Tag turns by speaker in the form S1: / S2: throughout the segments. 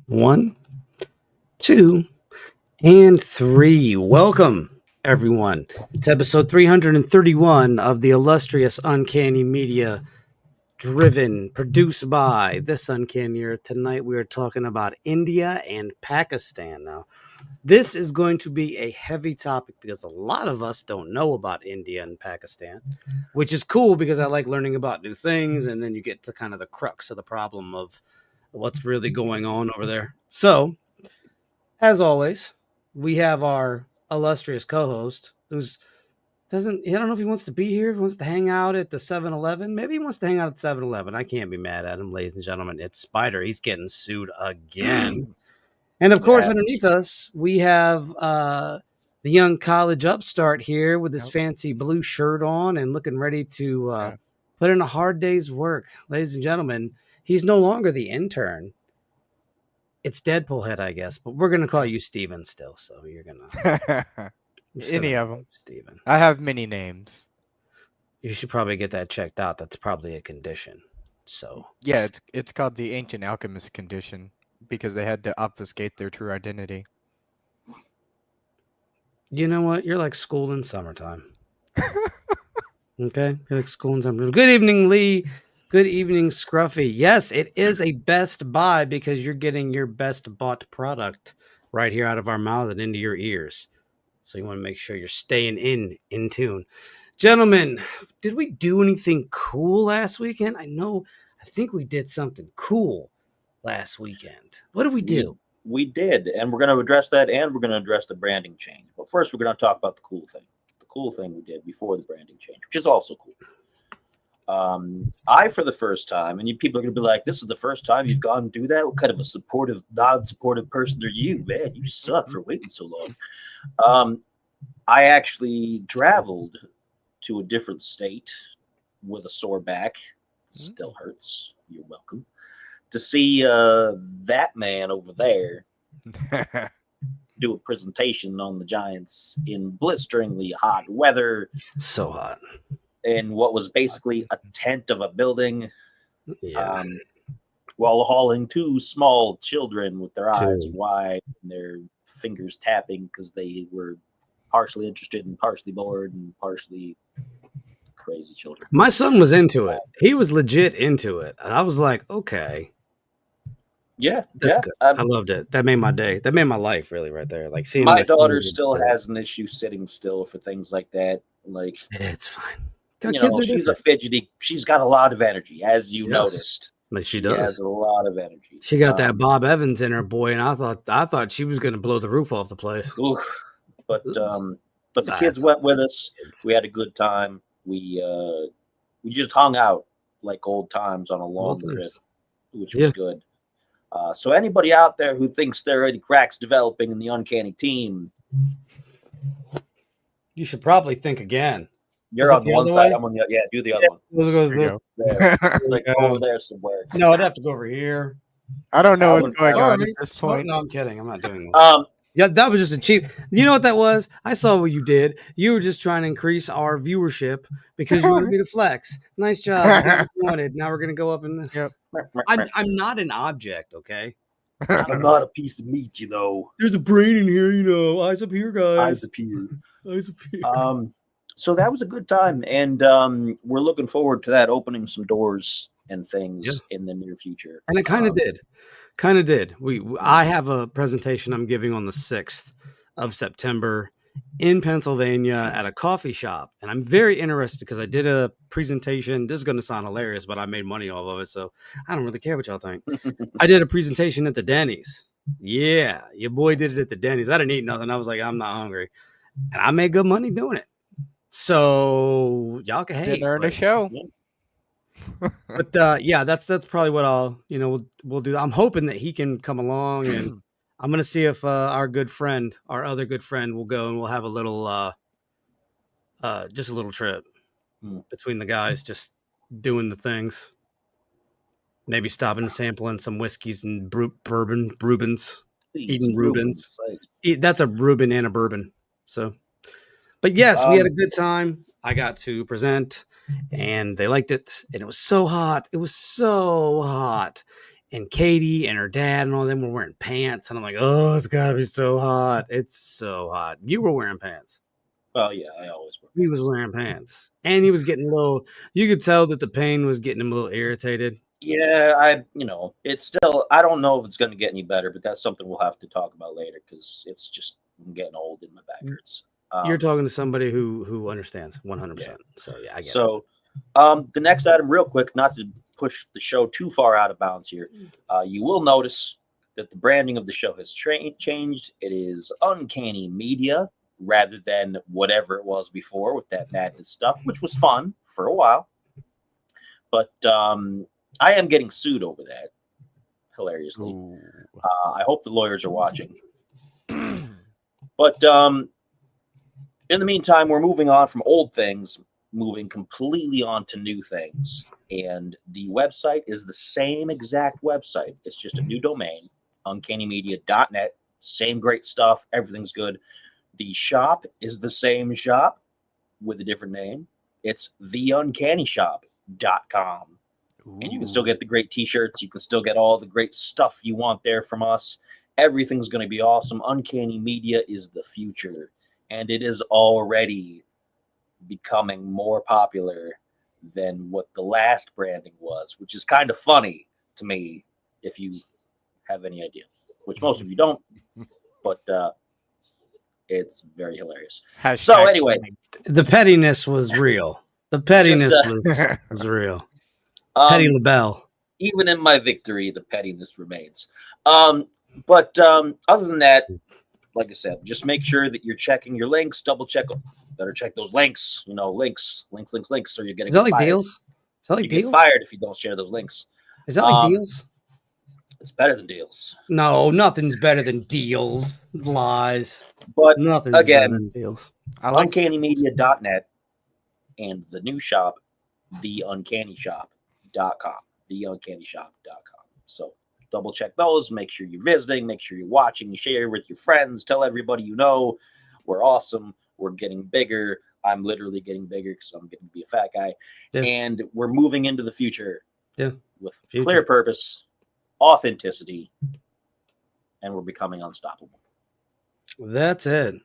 S1: One, two, and three. Welcome, everyone. It's episode 331 of the illustrious Uncanny Media, driven, produced by this Uncanny Year. Tonight we are talking about India and Pakistan. Now, this is going to be a heavy topic because a lot of us don't know about India and Pakistan, which is cool because I like learning about new things, and then you get to kind of the crux of the problem of what's really going on over there. So, as always, we have our illustrious co-host who's doesn't I don't know if he wants to be here, if he wants to hang out at the 7-Eleven. Maybe he wants to hang out at 7-Eleven. I can't be mad at him, ladies and gentlemen. It's Spider. He's getting sued again. And of course,
S2: Yeah.
S1: underneath us, we have the young college upstart here with his
S2: Yep.
S1: fancy blue shirt on and looking ready to
S2: Yeah.
S1: put in a hard day's work. Ladies and gentlemen, he's no longer the intern. It's Deadpool head, I guess, but we're gonna call you Steven still. So you're
S2: Any
S1: gonna
S2: of
S1: call
S2: them.
S1: you Steven.
S2: I have many names.
S1: You should probably get that checked out. That's probably a condition. So
S2: Yeah, it's called the ancient alchemist condition because they had to obfuscate their true identity.
S1: you know what? You're like school in summertime. Okay, you're like school in summertime. Good evening, Lee. Good evening, Scruffy. Yes, it is a best buy because you're getting your best bought product right here out of our mouth and into your ears. So you want to make sure you're staying in tune. Gentlemen, did we do anything cool last weekend? I think we did something cool last weekend. What did we do?
S3: We did, and we're going to address that, and we're going to address the branding change. But first, we're going to talk about the cool thing. The cool thing we did before the branding change, which is also cool. For the first time, and people are going to be like, this is the first time you've gone and do that? What kind of a supportive, non-supportive person are you, man? You suck for waiting so long. I actually traveled to a different state with a sore back. Still hurts. You're welcome. To see that man over there do a presentation on the Giants in blisteringly hot weather.
S1: So hot.
S3: In what was basically a tent of a building.
S1: Yeah.
S3: While hauling two small children with their eyes wide and their fingers tapping because they were partially interested and partially bored and partially crazy children.
S1: My son was into it. He was legit into it. And I was like, okay.
S3: Yeah,
S1: that's good. I loved it. That made my day. That made my life, really, right there. Like seeing
S3: my daughter still has an issue sitting still for things like that. Like
S1: it's fine.
S3: She's a fidgety. She's got a lot of energy, as you noticed.
S1: Like she does.
S3: Has a lot of energy.
S1: She got that Bob Evans in her, boy, and I thought she was going to blow the roof off the place.
S3: But the kids went with us. We had a good time. We just hung out like old times on a long trip, which was good. So anybody out there who thinks there are any cracks developing in the Uncanny team,
S1: you should probably think again.
S3: You're on one side. I'm on the other. Yeah, do the other one.
S1: There.
S3: Like over there somewhere.
S1: No, I'd have to go over here.
S2: I don't know what's going on at this point.
S1: No, I'm kidding. I'm not doing that. Yeah, that was just a cheap. You know what that was? I saw what you did. You were just trying to increase our viewership because you wanted me to flex. Nice job. Wanted. Now we're gonna go up in this.
S2: Yep.
S1: I'm not an object, okay?
S3: I'm not a piece of meat, you know.
S1: There's a brain in here, you know. Eyes up here, guys.
S3: Eyes up here.
S1: Eyes up here.
S3: So that was a good time, and we're looking forward to that opening some doors and things in the near future.
S1: And it kind of did. Kind of did. I have a presentation I'm giving on the 6th of September in Pennsylvania at a coffee shop. And I'm very interested because I did a presentation. This is going to sound hilarious, but I made money off of it. So I don't really care what y'all think. I did a presentation at the Denny's. Yeah, your boy did it at the Denny's. I didn't eat nothing. I was like, I'm not hungry. And I made good money doing it. So y'all can hate.
S2: Dinner and a show.
S1: But yeah, that's probably what I'll we'll do. I'm hoping that he can come along, and I'm gonna see if our other good friend will go, and we'll have a little just a little trip between the guys, just doing the things. Maybe stopping and sampling some whiskeys and Rubens, eating Rubens. That's a Reuben and a bourbon. So, but yes, we had a good time. I got to present. And they liked it, and it was so hot. It was so hot, and Katie and her dad and all them were wearing pants, and I'm like, oh, it's gotta be so hot. It's so hot. You were wearing pants.
S3: Well, yeah, I always wear
S1: He was
S3: pants.
S1: wearing pants, and he was getting a little. You could tell that the pain was getting him a little irritated.
S3: Yeah, it's still. I don't know if it's going to get any better, but that's something we'll have to talk about later because it's just I'm getting old and my back hurts.
S1: You're talking to somebody who understands 100%. So yeah, I get it.
S3: So, the next item, real quick, not to push the show too far out of bounds here, you will notice that the branding of the show has changed. It is Uncanny Media rather than whatever it was before with that madness stuff, which was fun for a while. But I am getting sued over that, hilariously. I hope the lawyers are watching. But in the meantime, we're moving on from old things, moving completely on to new things. And the website is the same exact website. It's just a new domain, uncannymedia.net. Same great stuff. Everything's good. The shop is the same shop with a different name. It's theuncannyshop.com. And you can still get the great t-shirts. You can still get all the great stuff you want there from us. Everything's going to be awesome. Uncanny Media is the future. And it is already becoming more popular than what the last branding was, which is kind of funny to me if you have any idea, which most of you don't, but it's very hilarious. So anyway,
S1: the pettiness was real. The pettiness was real. Petty LaBelle.
S3: Even in my victory, the pettiness remains. But other than that, like I said, just make sure that you're checking your links, double check them. Better check those links, links, or you're getting.
S1: Is that like fired. Deals? Is that like
S3: you
S1: deals?
S3: Get fired if you don't share those links.
S1: Is that like deals?
S3: It's better than deals.
S1: No, nothing's better than deals. Lies.
S3: But
S1: nothing's
S3: again,
S1: better than deals.
S3: I like uncannymedia.net and the new shop, theuncannyshop.com. Theuncannyshop.com. So double check those. Make sure you're visiting. Make sure you're watching. You share with your friends. Tell everybody you know. We're awesome. We're getting bigger. I'm literally getting bigger because I'm getting to be a fat guy. Yeah. And we're moving into the future with clear purpose, authenticity, and we're becoming unstoppable.
S1: That's it.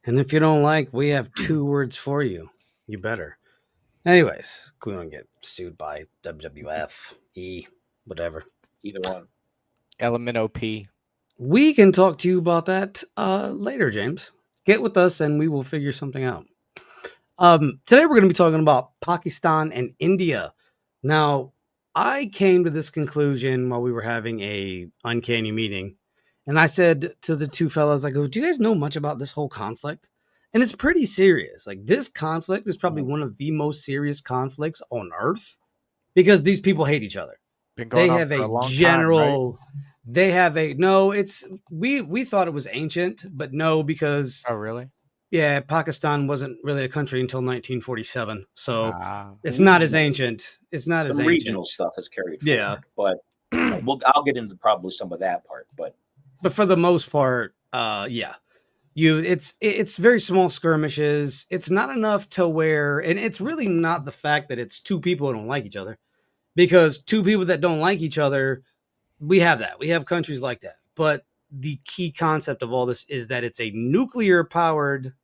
S1: And if you don't like, we have 2 words for you. You better. Anyways, we don't get sued by WWF, whatever.
S3: Either one.
S2: LMNOP.
S1: We can talk to you about that later, James. Get with us and we will figure something out. Today we're going to be talking about Pakistan and India. Now, I came to this conclusion while we were having a Uncanny meeting. And I said to the 2 fellas, I go, do you guys know much about this whole conflict? And it's pretty serious. Like, this conflict is probably one of the most serious conflicts on Earth because these people hate each other. They have a general... Time, right? They have a we thought it was ancient, but no, because
S2: really?
S1: Yeah, Pakistan wasn't really a country until 1947, so it's not as ancient. It's not as ancient.
S3: Regional stuff has carried forward, but I'll get into probably some of that part, but
S1: for the most part, it's very small skirmishes. It's not enough to where, and it's really not the fact that it's 2 people who don't like each other, because 2 people that don't like each other. We have that. We have countries like that. But the key concept of all this is that it's a nuclear powered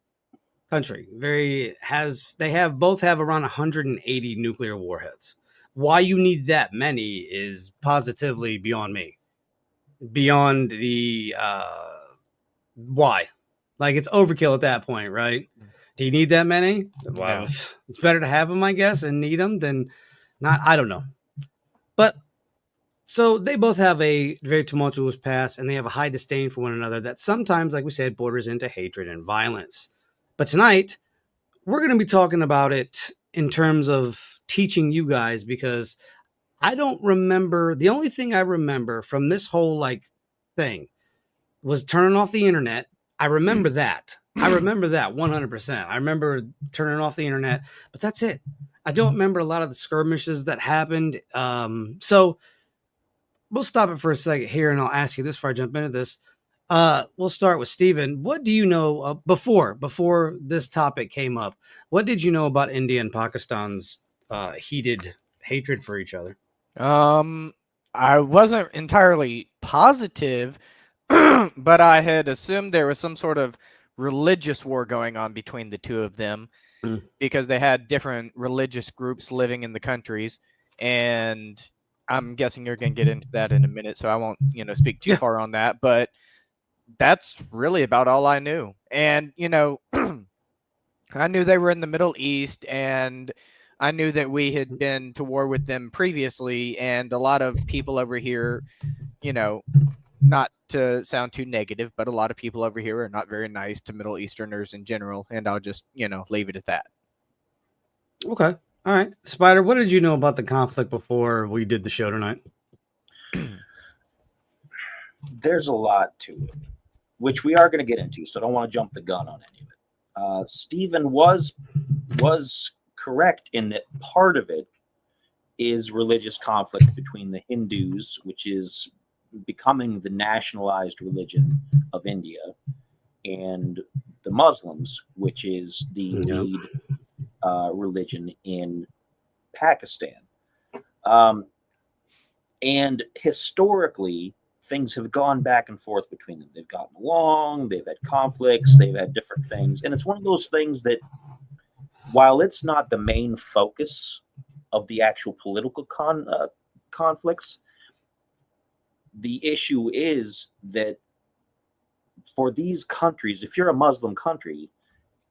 S1: country. Both have around 180 nuclear warheads. Why you need that many is positively beyond me. Beyond the why. Like, it's overkill at that point, right? Do you need that many? Well, it's better to have them, I guess, and need them than not. I don't know. But so they both have a very tumultuous past, and they have a high disdain for one another that sometimes, like we said, borders into hatred and violence. But tonight, we're going to be talking about it in terms of teaching you guys, because I don't remember. The only thing I remember from this whole thing was turning off the internet. I remember that. I remember that 100%. I remember turning off the internet, but that's it. I don't remember a lot of the skirmishes that happened. So we'll stop it for a second here, and I'll ask you this before I jump into this. We'll start with Steven. What do you know before this topic came up? What did you know about India and Pakistan's heated hatred for each other?
S2: I wasn't entirely positive, but I had assumed there was some sort of religious war going on between the two of them
S1: Mm.
S2: because they had different religious groups living in the countries, and I'm guessing you're going to get into that in a minute, so I won't, speak too
S1: Yeah.
S2: far on that, but that's really about all I knew. And, I knew they were in the Middle East, and I knew that we had been to war with them previously, and a lot of people over here, not to sound too negative, but a lot of people over here are not very nice to Middle Easterners in general, and I'll just, leave it at that.
S1: Okay. All right. Spider, what did you know about the conflict before we did the show tonight?
S3: There's a lot to it, which we are going to get into, so I don't want to jump the gun on any of it. Stephen was correct in that part of it is religious conflict between the Hindus, which is becoming the nationalized religion of India, and the Muslims, which is the lead religion in Pakistan. And historically, things have gone back and forth between them. They've gotten along, they've had conflicts, they've had different things. And it's one of those things that, while it's not the main focus of the actual political conflicts, the issue is that for these countries, if you're a Muslim country,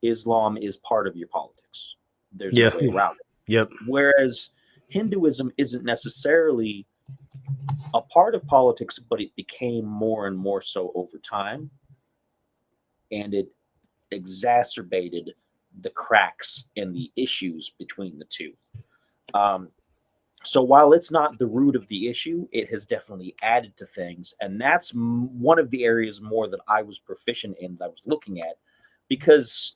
S3: Islam is part of your politics. There's no way around it.
S1: Yep.
S3: Whereas Hinduism isn't necessarily a part of politics, but it became more and more so over time. And it exacerbated the cracks and the issues between the two. So while it's not the root of the issue, it has definitely added to things. And that's one of the areas more that I was proficient in, that I was looking at, because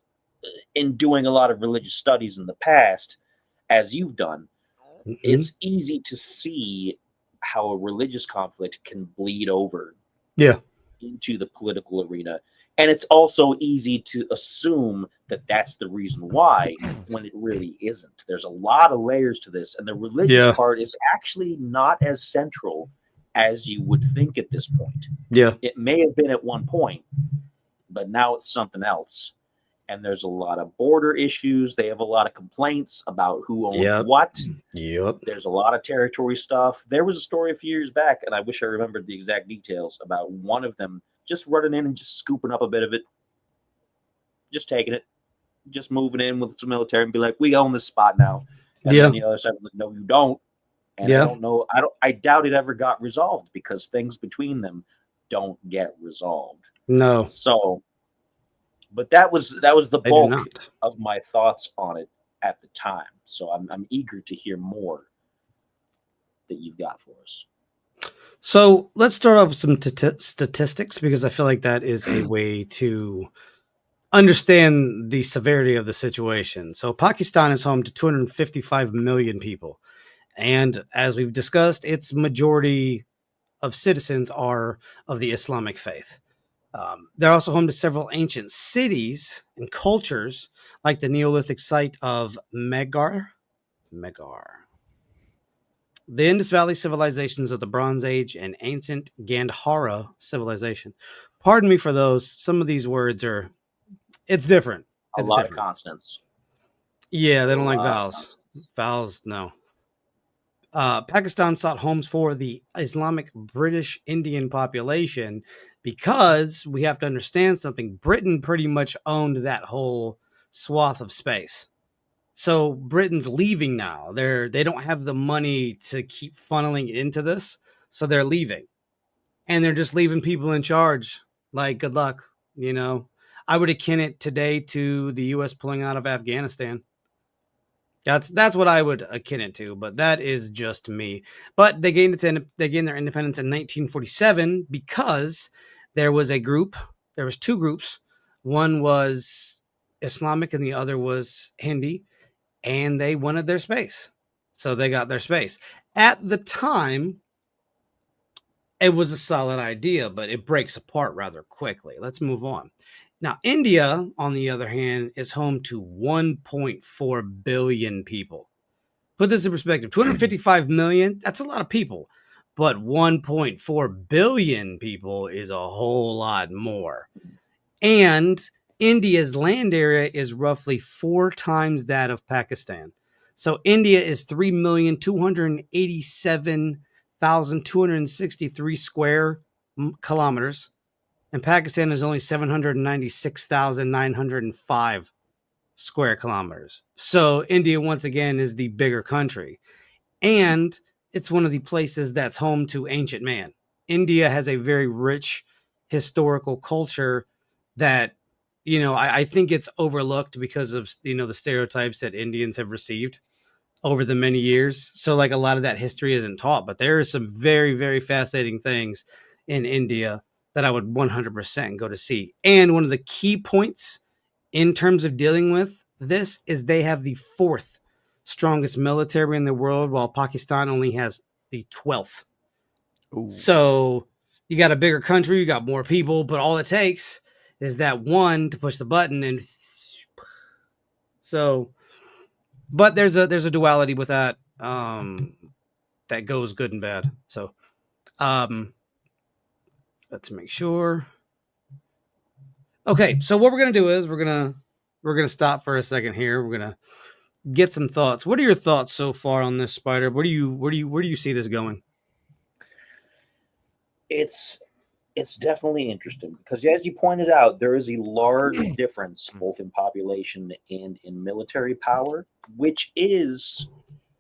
S3: in doing a lot of religious studies in the past, as you've done, it's easy to see how a religious conflict can bleed over into the political arena. And it's also easy to assume that that's the reason why, when it really isn't. There's a lot of layers to this, and the religious part is actually not as central as you would think at this point.
S1: Yeah.
S3: It may have been at one point, but now it's something else. And there's a lot of border issues. They have a lot of complaints about who owns what.
S1: Yep.
S3: There's a lot of territory stuff. There was a story a few years back, and I wish I remembered the exact details, about one of them just running in and just scooping up a bit of it, just taking it, just moving in with some military and be like, we own this spot now. And then the other side was like, no, you don't. And I don't know. I doubt it ever got resolved, because things between them don't get resolved.
S1: No.
S3: So, but that was the bulk of my thoughts on it at the time. So I'm eager to hear more that you've got for us.
S1: So let's start off with some statistics, because I feel like that is a way to understand the severity of the situation. So Pakistan is home to 255 million people. And as we've discussed, its majority of citizens are of the Islamic faith. They're also home to several ancient cities and cultures, like the Neolithic site of Megar. The Indus Valley civilizations of the Bronze Age and ancient Gandhara civilization. Pardon me for those. Some of these words it's different.
S3: It's a lot of consonants.
S1: Yeah, they don't like vowels. Vowels, no. Pakistan sought homes for the Islamic British Indian population, because we have to understand something. Britain pretty much owned that whole swath of space. So Britain's leaving now. They don't have the money to keep funneling it into this, so they're leaving, and they're just leaving people in charge. Like, good luck. I would akin it today to the U.S. pulling out of Afghanistan. That's what I would akin it to, but that is just me. But they gained their independence in 1947 because there was two groups. One was Islamic and the other was Hindi. And they wanted their space. So they got their space. At the time, it was a solid idea, but it breaks apart rather quickly. Let's move on. Now, India, on the other hand, is home to 1.4 billion people. Put this in perspective. 255 million, that's a lot of people. but 1.4 billion people is a whole lot more. And India's land area is roughly 4 times that of Pakistan. So India is 3,287,263 square kilometers, and Pakistan is only 796,905 square kilometers. So India, once again, is the bigger country. And it's one of the places that's home to ancient man. India has a very rich historical culture that, I think it's overlooked because of, the stereotypes that Indians have received over the many years. So like a lot of that history isn't taught, but there are some very, very fascinating things in India that I would 100% go to see. And one of the key points in terms of dealing with this is they have the 4th strongest military in the world, while Pakistan only has the 12th. Ooh. So you got a bigger country, you got more people, but all it takes is that one to push the button, and so. But there's a duality with that that goes good and bad. So let's make sure. Okay, so what we're gonna do is we're gonna stop for a second here. We're gonna get some thoughts. What are your thoughts so far on this, Spider? Where do you see this going?
S3: It's definitely interesting because, as you pointed out, there is a large difference both in population and in military power, which is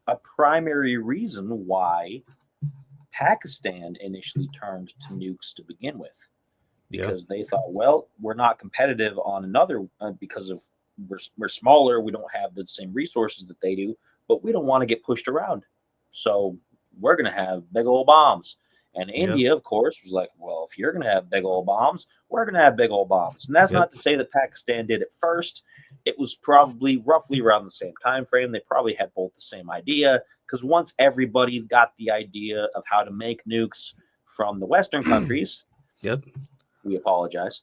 S3: a primary reason why Pakistan initially turned to nukes to begin with, because they thought, well, we're not competitive on another because of we're smaller, we don't have the same resources that they do, but we don't want to get pushed around, so we're going to have big old bombs. And India, of course, was like, well, if you're going to have big old bombs, we're going to have big old bombs. And that's not to say that Pakistan did it first. It was probably roughly around the same time frame. They probably had both the same idea, because once everybody got the idea of how to make nukes from the Western countries, we apologize,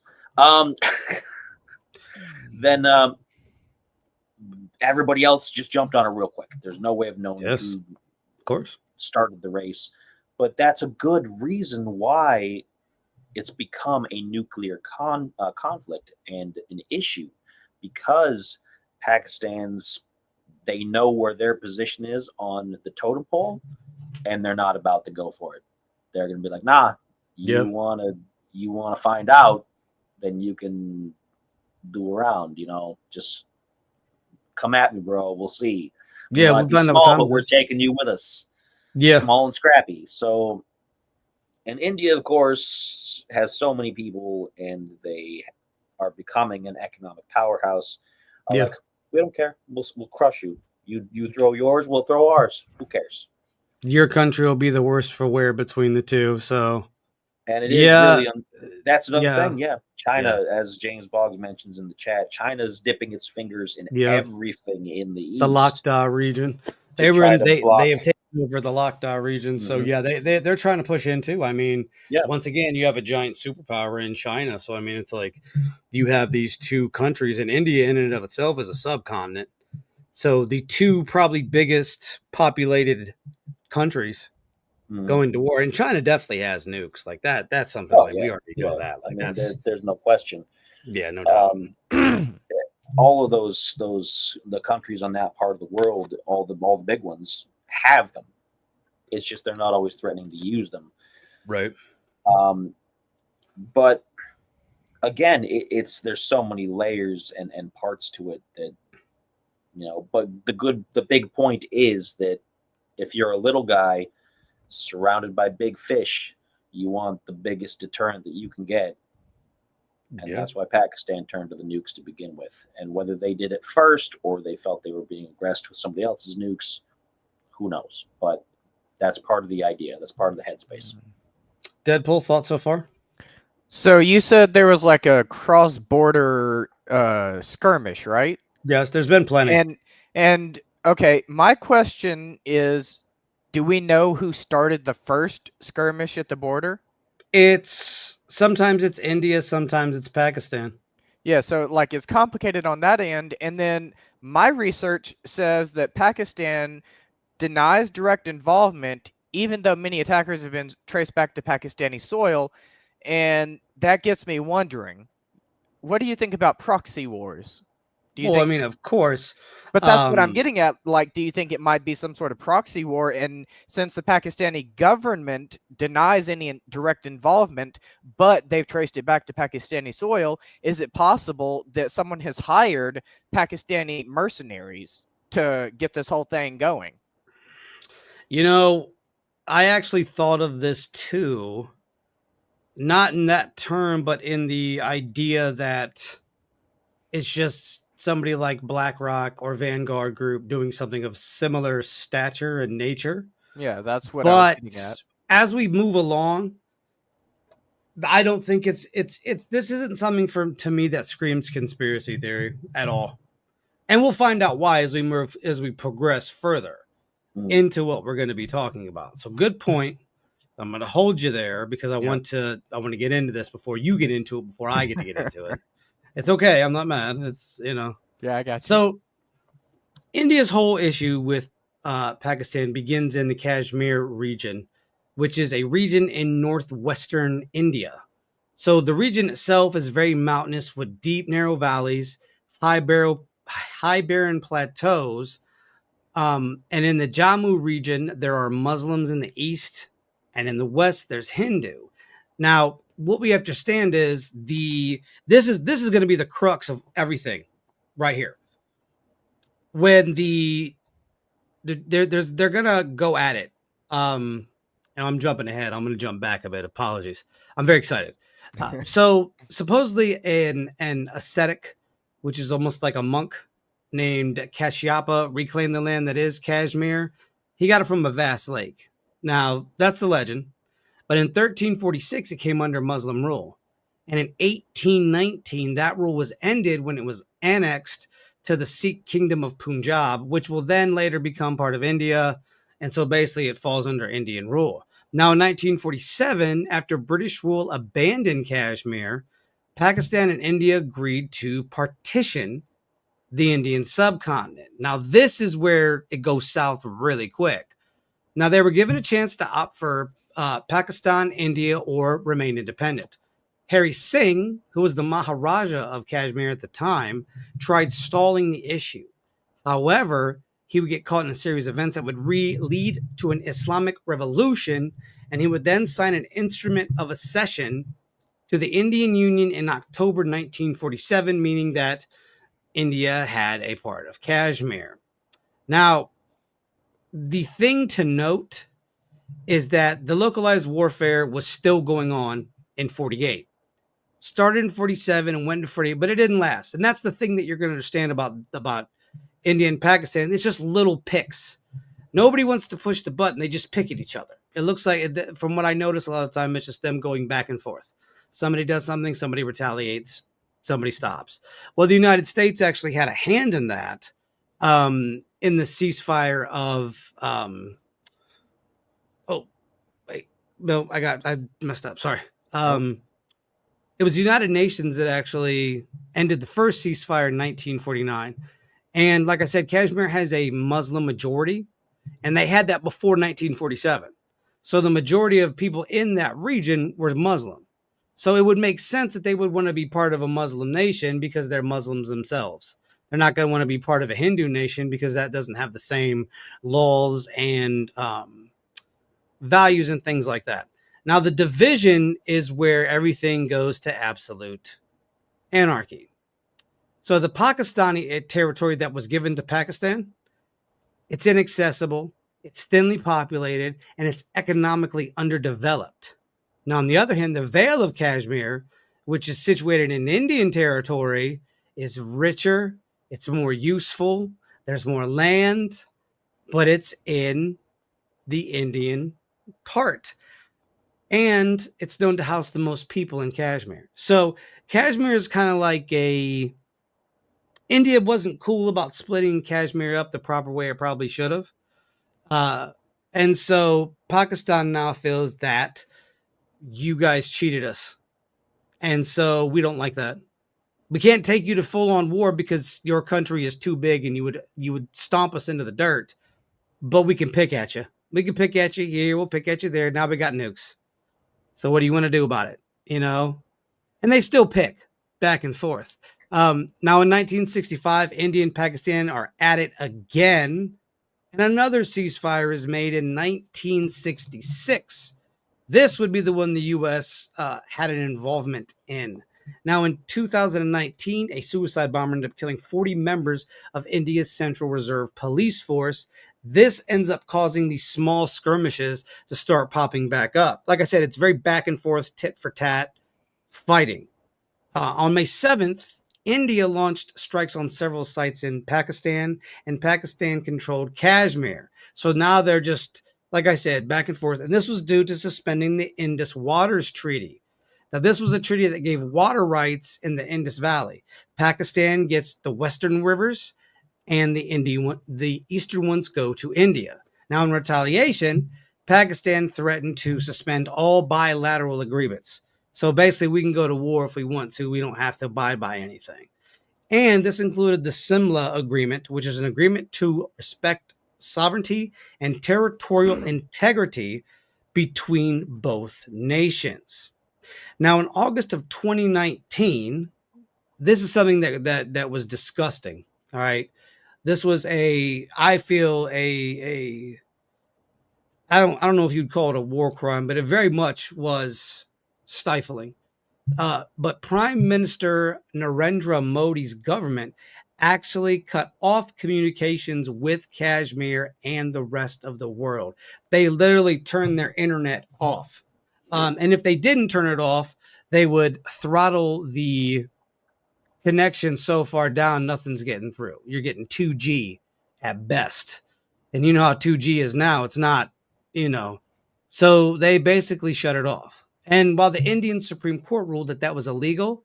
S3: then everybody else just jumped on it real quick. There's no way of knowing who, of
S1: course,
S3: started the race. But that's a good reason why it's become a nuclear conflict and an issue, because they know where their position is on the totem pole, and they're not about to go for it. They're going to be like, nah, you want to find out, then you can do around, just come at me, bro. We'll see.
S1: Yeah,
S3: we'll find out, but we're taking you with us. Small and scrappy. So, and India, of course, has so many people, and they are becoming an economic powerhouse. Like, we don't care. We'll crush you. You throw yours, we'll throw ours. Who cares?
S1: Your country will be the worst for wear between the two. So,
S3: and it is really that's another thing. Yeah, China, as James Boggs mentions in the chat, China is dipping its fingers in everything in the east.
S1: The Lakhdar region. They have taken over the Lakhdar region. So they're trying to push into. I mean, once again, you have a giant superpower in China. So I mean, it's like you have these two countries, and India in and of itself is a subcontinent. So the two probably biggest populated countries going to war, and China definitely has nukes like that. That's something we already know that. Like, I mean,
S3: there's no question.
S1: Yeah, no doubt.
S3: All of the countries on that part of the world, all the big ones have them. It's just they're not always threatening to use them.
S1: Right.
S3: But again, there's so many layers and parts to it that, but the big point is that if you're a little guy surrounded by big fish, you want the biggest deterrent that you can get. And that's why Pakistan turned to the nukes to begin with. And whether they did it first or they felt they were being aggressed with somebody else's nukes, who knows? But that's part of the idea. That's part of the headspace.
S1: Deadpool, thoughts so far?
S2: So you said there was like a cross-border skirmish, right?
S1: Yes, there's been plenty.
S2: And okay, my question is, do we know who started the first skirmish at the border?
S1: Sometimes it's India, sometimes it's Pakistan.
S2: Yeah, so like it's complicated on that end. And then my research says that Pakistan denies direct involvement, even though many attackers have been traced back to Pakistani soil. And that gets me wondering, what do you think about proxy wars? Do you
S1: Well, I
S2: think
S1: mean, of course.
S2: But that's what I'm getting at. Like, do you think it might be some sort of proxy war? And since the Pakistani government denies any direct involvement, but they've traced it back to Pakistani soil, is it possible that someone has hired Pakistani mercenaries to get this whole thing going?
S1: You know, I actually thought of this too, not in that term, but in the idea that it's just somebody like BlackRock or Vanguard Group doing something of similar stature and nature.
S2: Yeah, that's what I was getting
S1: But
S2: at.
S1: as we move along, I don't think it's this isn't something to me that screams conspiracy theory at all. And we'll find out why as we progress further into what we're going to be talking about. So good point. I'm going to hold you there because I want to get into this before you get into it, before I get to get into it. It's okay. I'm not mad. It's,
S2: Yeah, I got you.
S1: So India's whole issue with Pakistan begins in the Kashmir region, which is a region in northwestern India. So the region itself is very mountainous with deep, narrow valleys, high barren plateaus. And in the Jammu region, there are Muslims in the east, and in the west, there's Hindu. Now, what we have to understand is this is going to be the crux of everything right here. When they're gonna go at it. And I'm jumping ahead. I'm gonna jump back a bit. Apologies. I'm very excited. So supposedly an ascetic, which is almost like a monk, named Kashyapa, reclaimed the land that is Kashmir. He got it from a vast lake. Now that's the legend. But in 1346, it came under Muslim rule. And in 1819, that rule was ended when it was annexed to the Sikh kingdom of Punjab, which will then later become part of India. And so basically it falls under Indian rule. Now in 1947, after British rule abandoned Kashmir, Pakistan and India agreed to partition the Indian subcontinent. Now this is where it goes south really quick. Now they were given a chance to opt for Pakistan, India, or remain independent. Hari Singh, who was the Maharaja of Kashmir at the time, tried stalling the issue. However, he would get caught in a series of events that would lead to an Islamic revolution, and he would then sign an instrument of accession to the Indian Union in October 1947, meaning that India had a part of Kashmir. Now, the thing to note is that the localized warfare was still going on in 48. Started in 47 and went to 48, but it didn't last. And that's the thing that you're going to understand about India and Pakistan. It's just little picks. Nobody wants to push the button. They just pick at each other. It looks like, from what I notice a lot of the time, it's just them going back and forth. Somebody does something, somebody retaliates, somebody stops. Well, the United States actually had a hand in that in the ceasefire of... No, I messed up. Sorry. It was the United Nations that actually ended the first ceasefire in 1949. And like I said, Kashmir has a Muslim majority, and they had that before 1947. So the majority of people in that region were Muslim. So it would make sense that they would want to be part of a Muslim nation because they're Muslims themselves. They're not going to want to be part of a Hindu nation because that doesn't have the same laws and values and things like that. Now, the division is where everything goes to absolute anarchy. So the Pakistani territory that was given to Pakistan, it's inaccessible, it's thinly populated, and it's economically underdeveloped. Now, on the other hand, the Vale of Kashmir, which is situated in Indian territory, is richer, it's more useful, there's more land, but it's in the Indian part. And it's known to house the most people in Kashmir. So Kashmir is kind of like India wasn't cool about splitting Kashmir up the proper way it probably should have. And so Pakistan now feels that you guys cheated us. And so we don't like that. We can't take you to full on war because your country is too big and you would stomp us into the dirt, but we can pick at you. We can pick at you here. We'll pick at you there. Now we got nukes. So what do you want to do about it? And they still pick back and forth. Now in 1965, India and Pakistan are at it again. And another ceasefire is made in 1966. This would be the one the U.S. Had an involvement in. Now, in 2019, a suicide bomber ended up killing 40 members of India's Central Reserve Police Force. This ends up causing these small skirmishes to start popping back up. Like I said, it's very back and forth, tit for tat fighting. On May 7th, India launched strikes on several sites in Pakistan, and Pakistan controlled Kashmir. So now they're just, like I said, back and forth. And this was due to suspending the Indus Waters Treaty. Now, this was a treaty that gave water rights in the Indus Valley. Pakistan gets the western rivers, and the eastern ones go to India. Now, in retaliation, Pakistan threatened to suspend all bilateral agreements. So basically, we can go to war if we want to. We don't have to abide by anything. And this included the Simla Agreement, which is an agreement to respect sovereignty and territorial integrity between both nations. Now, in August of 2019, this is something that was disgusting. All right. This was I don't know if you'd call it a war crime, but it very much was stifling. But Prime Minister Narendra Modi's government actually cut off communications with Kashmir and the rest of the world. They literally turned their internet off. And if they didn't turn it off, they would throttle the connection so far down, nothing's getting through. You're getting 2G at best. And you know how 2G is now. It's not, So they basically shut it off. And while the Indian Supreme Court ruled that was illegal,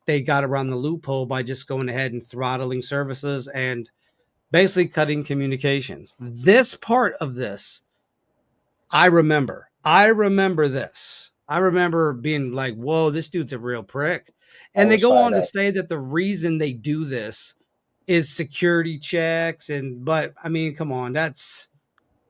S1: they got around the loophole by just going ahead and throttling services and basically cutting communications. This part of this, I remember this. I remember being like, whoa, this dude's a real prick. And they go on to say that the reason they do this is security checks. But I mean, come on, that's,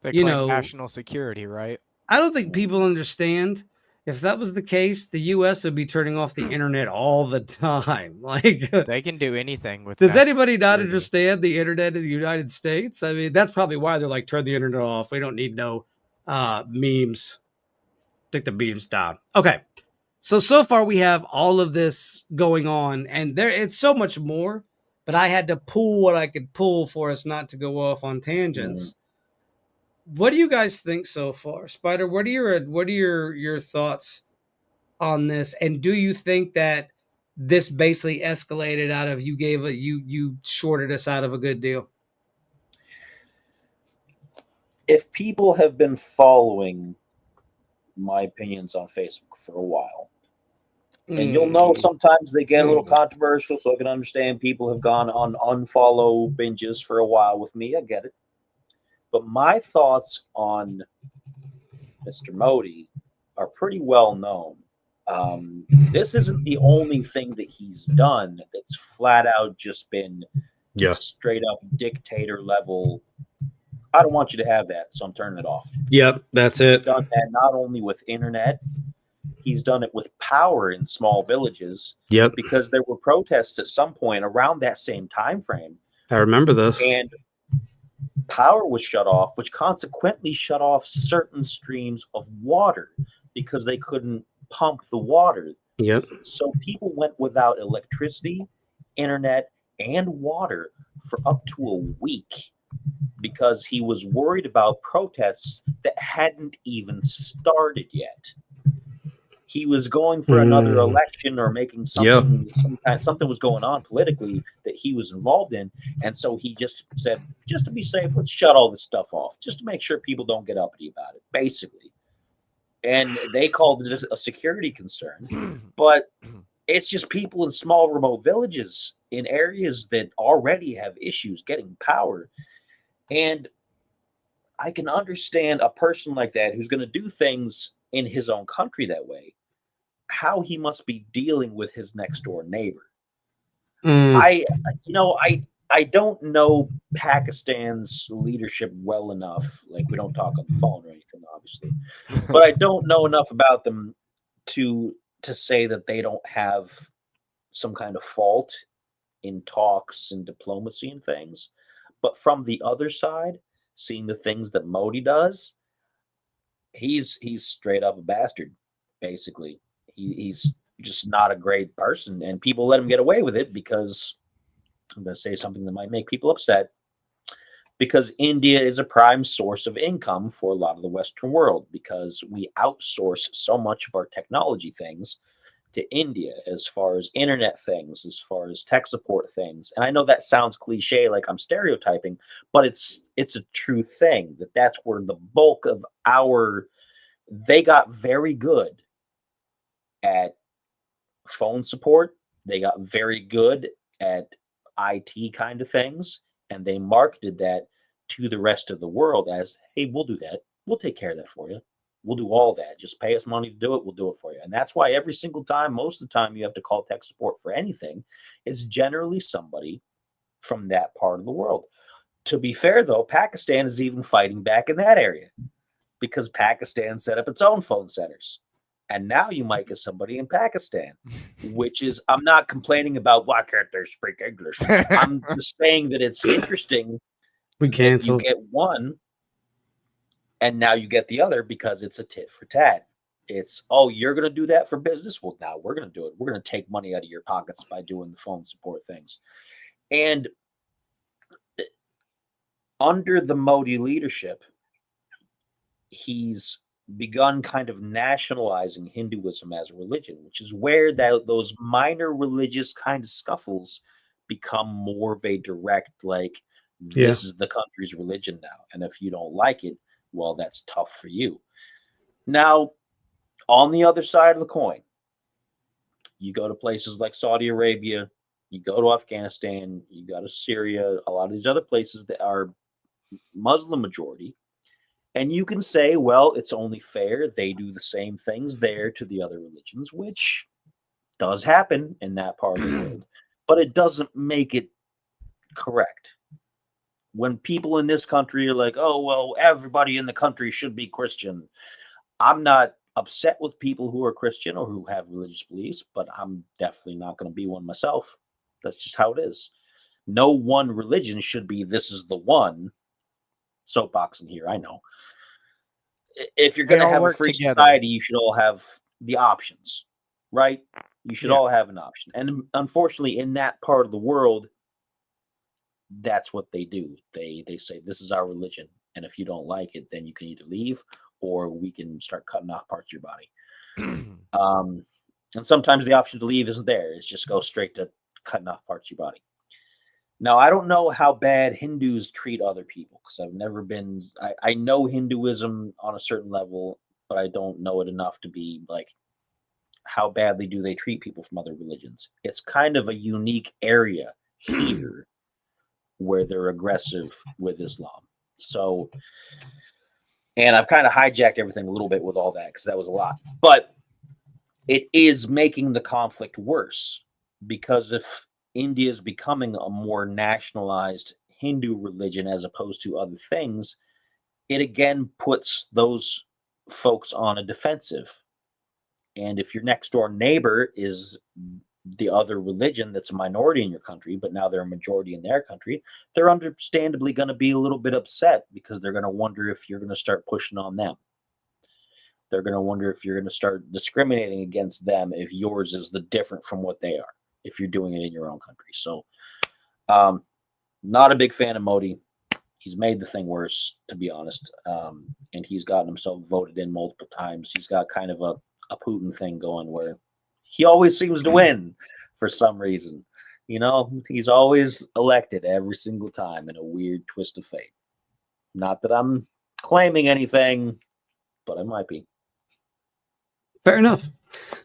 S2: they claim national security, right?
S1: I don't think people understand. If that was the case, the U.S. would be turning off the internet all the time. Like,
S2: they can do anything with.
S1: Does anybody not understand the internet in the United States? I mean, that's probably why they're like, turn the internet off. We don't need no memes. Take the memes down. Okay. So far we have all of this going on, and it's so much more, but I had to pull what I could pull for us not to go off on tangents. What do you guys think so far? Spider, what are your thoughts on this? And do you think that this basically escalated out of you shorted us out of a good deal?
S3: If people have been following my opinions on Facebook for a while, and you'll know sometimes they get a little controversial, so I can understand people have gone on unfollow binges for a while with me. I get it. But my thoughts on Mr. Modi are pretty well known. This isn't the only thing that he's done that's flat out just been straight up dictator level. I don't want you to have that, so I'm turning it off.
S1: Yep, that's it.
S3: He's done that not only with internet, he's done it with power in small villages.
S1: Yep.
S3: Because there were protests at some point around that same time frame.
S1: I remember this.
S3: And power was shut off, which consequently shut off certain streams of water because they couldn't pump the water.
S1: Yep.
S3: So people went without electricity, internet, and water for up to a week because he was worried about protests that hadn't even started yet. He was going for another election or making something, something was going on politically that he was involved in. And so he just said, just to be safe, let's shut all this stuff off, just to make sure people don't get uppity about it, basically. And they called it a security concern. But it's just people in small, remote villages in areas that already have issues getting power. And I can understand a person like that who's going to do things in his own country that way, how he must be dealing with his next door neighbor. I I don't know Pakistan's leadership well enough. Like, we don't talk on the phone or anything, obviously, but I don't know enough about them to say that they don't have some kind of fault in talks and diplomacy and things. But from the other side, seeing the things that Modi does, he's straight up a bastard, basically. He's just not a great person, and people let him get away with it because I'm going to say something that might make people upset. Because India is a prime source of income for a lot of the Western world because we outsource so much of our technology things to India as far as internet things, as far as tech support things. And I know that sounds cliche, like I'm stereotyping, but it's a true thing that's where the bulk of our they got very good at phone support. They got very good at IT kind of things, and they marketed that to the rest of the world as, "Hey, we'll do that. We'll take care of that for you. We'll do all that. Just pay us money to do it. We'll do it for you." And that's why every single time, most of the time, you have to call tech support for anything, it's generally somebody from that part of the world. To be fair, though, Pakistan is even fighting back in that area because Pakistan set up its own phone centers. And now you might get somebody in Pakistan, which is, I'm not complaining about why can't they speak English. I'm just saying that it's interesting
S1: We
S3: that you
S1: canceled.
S3: get one and now you get the other because it's a tit for tat. It's, oh, you're going to do that for business? Well, now we're going to do it. We're going to take money out of your pockets by doing the phone support things. And under the Modi leadership, he's begun kind of nationalizing Hinduism as a religion, which is where those minor religious kind of scuffles become more of a direct, like,
S1: Yeah.
S3: this is the country's religion now. And if you don't like it, well, that's tough for you. Now, on the other side of the coin, you go to places like Saudi Arabia, you go to Afghanistan, you go to Syria, a lot of these other places that are Muslim majority. And you can say, well, it's only fair. They do the same things there to the other religions, which does happen in that part of the world, but it doesn't make it correct. When people in this country are like, oh, well, everybody in the country should be Christian, I'm not upset with people who are Christian or who have religious beliefs, but I'm definitely not going to be one myself. That's just how it is. No one religion should be this is the one. Soapboxing here, I know. If you're
S2: They
S3: going to
S2: all
S3: have a
S2: work
S3: free
S2: together.
S3: society, you should all have the options, right? You should
S2: Yeah.
S3: all have an option. And unfortunately, in that part of the world, that's what they do. They say this is our religion, and if you don't like it, then you can either leave or we can start cutting off parts of your body. And sometimes the option to leave isn't there. It's just go straight to cutting off parts of your body. Now, I don't know how bad Hindus treat other people because I've never been. I know Hinduism on a certain level, but I don't know it enough to be like, how badly do they treat people from other religions? It's kind of a unique area here where they're aggressive with Islam. So, and I've kind of hijacked everything a little bit with all that because that was a lot. But it is making the conflict worse because if India is becoming a more nationalized Hindu religion as opposed to other things, it again puts those folks on a defensive. And if your next door neighbor is the other religion that's a minority in your country, but now they're a majority in their country, they're understandably going to be a little bit upset because they're going to wonder if you're going to start pushing on them. They're going to wonder if you're going to start discriminating against them if yours is the different from what they are, if you're doing it in your own country. So, not a big fan of Modi. He's made the thing worse, to be honest. And he's gotten himself voted in multiple times. He's got kind of a Putin thing going where he always seems to win for some reason. You know, he's always elected every single time in a weird twist of fate. Not that I'm claiming anything, but I might be.
S1: Fair enough.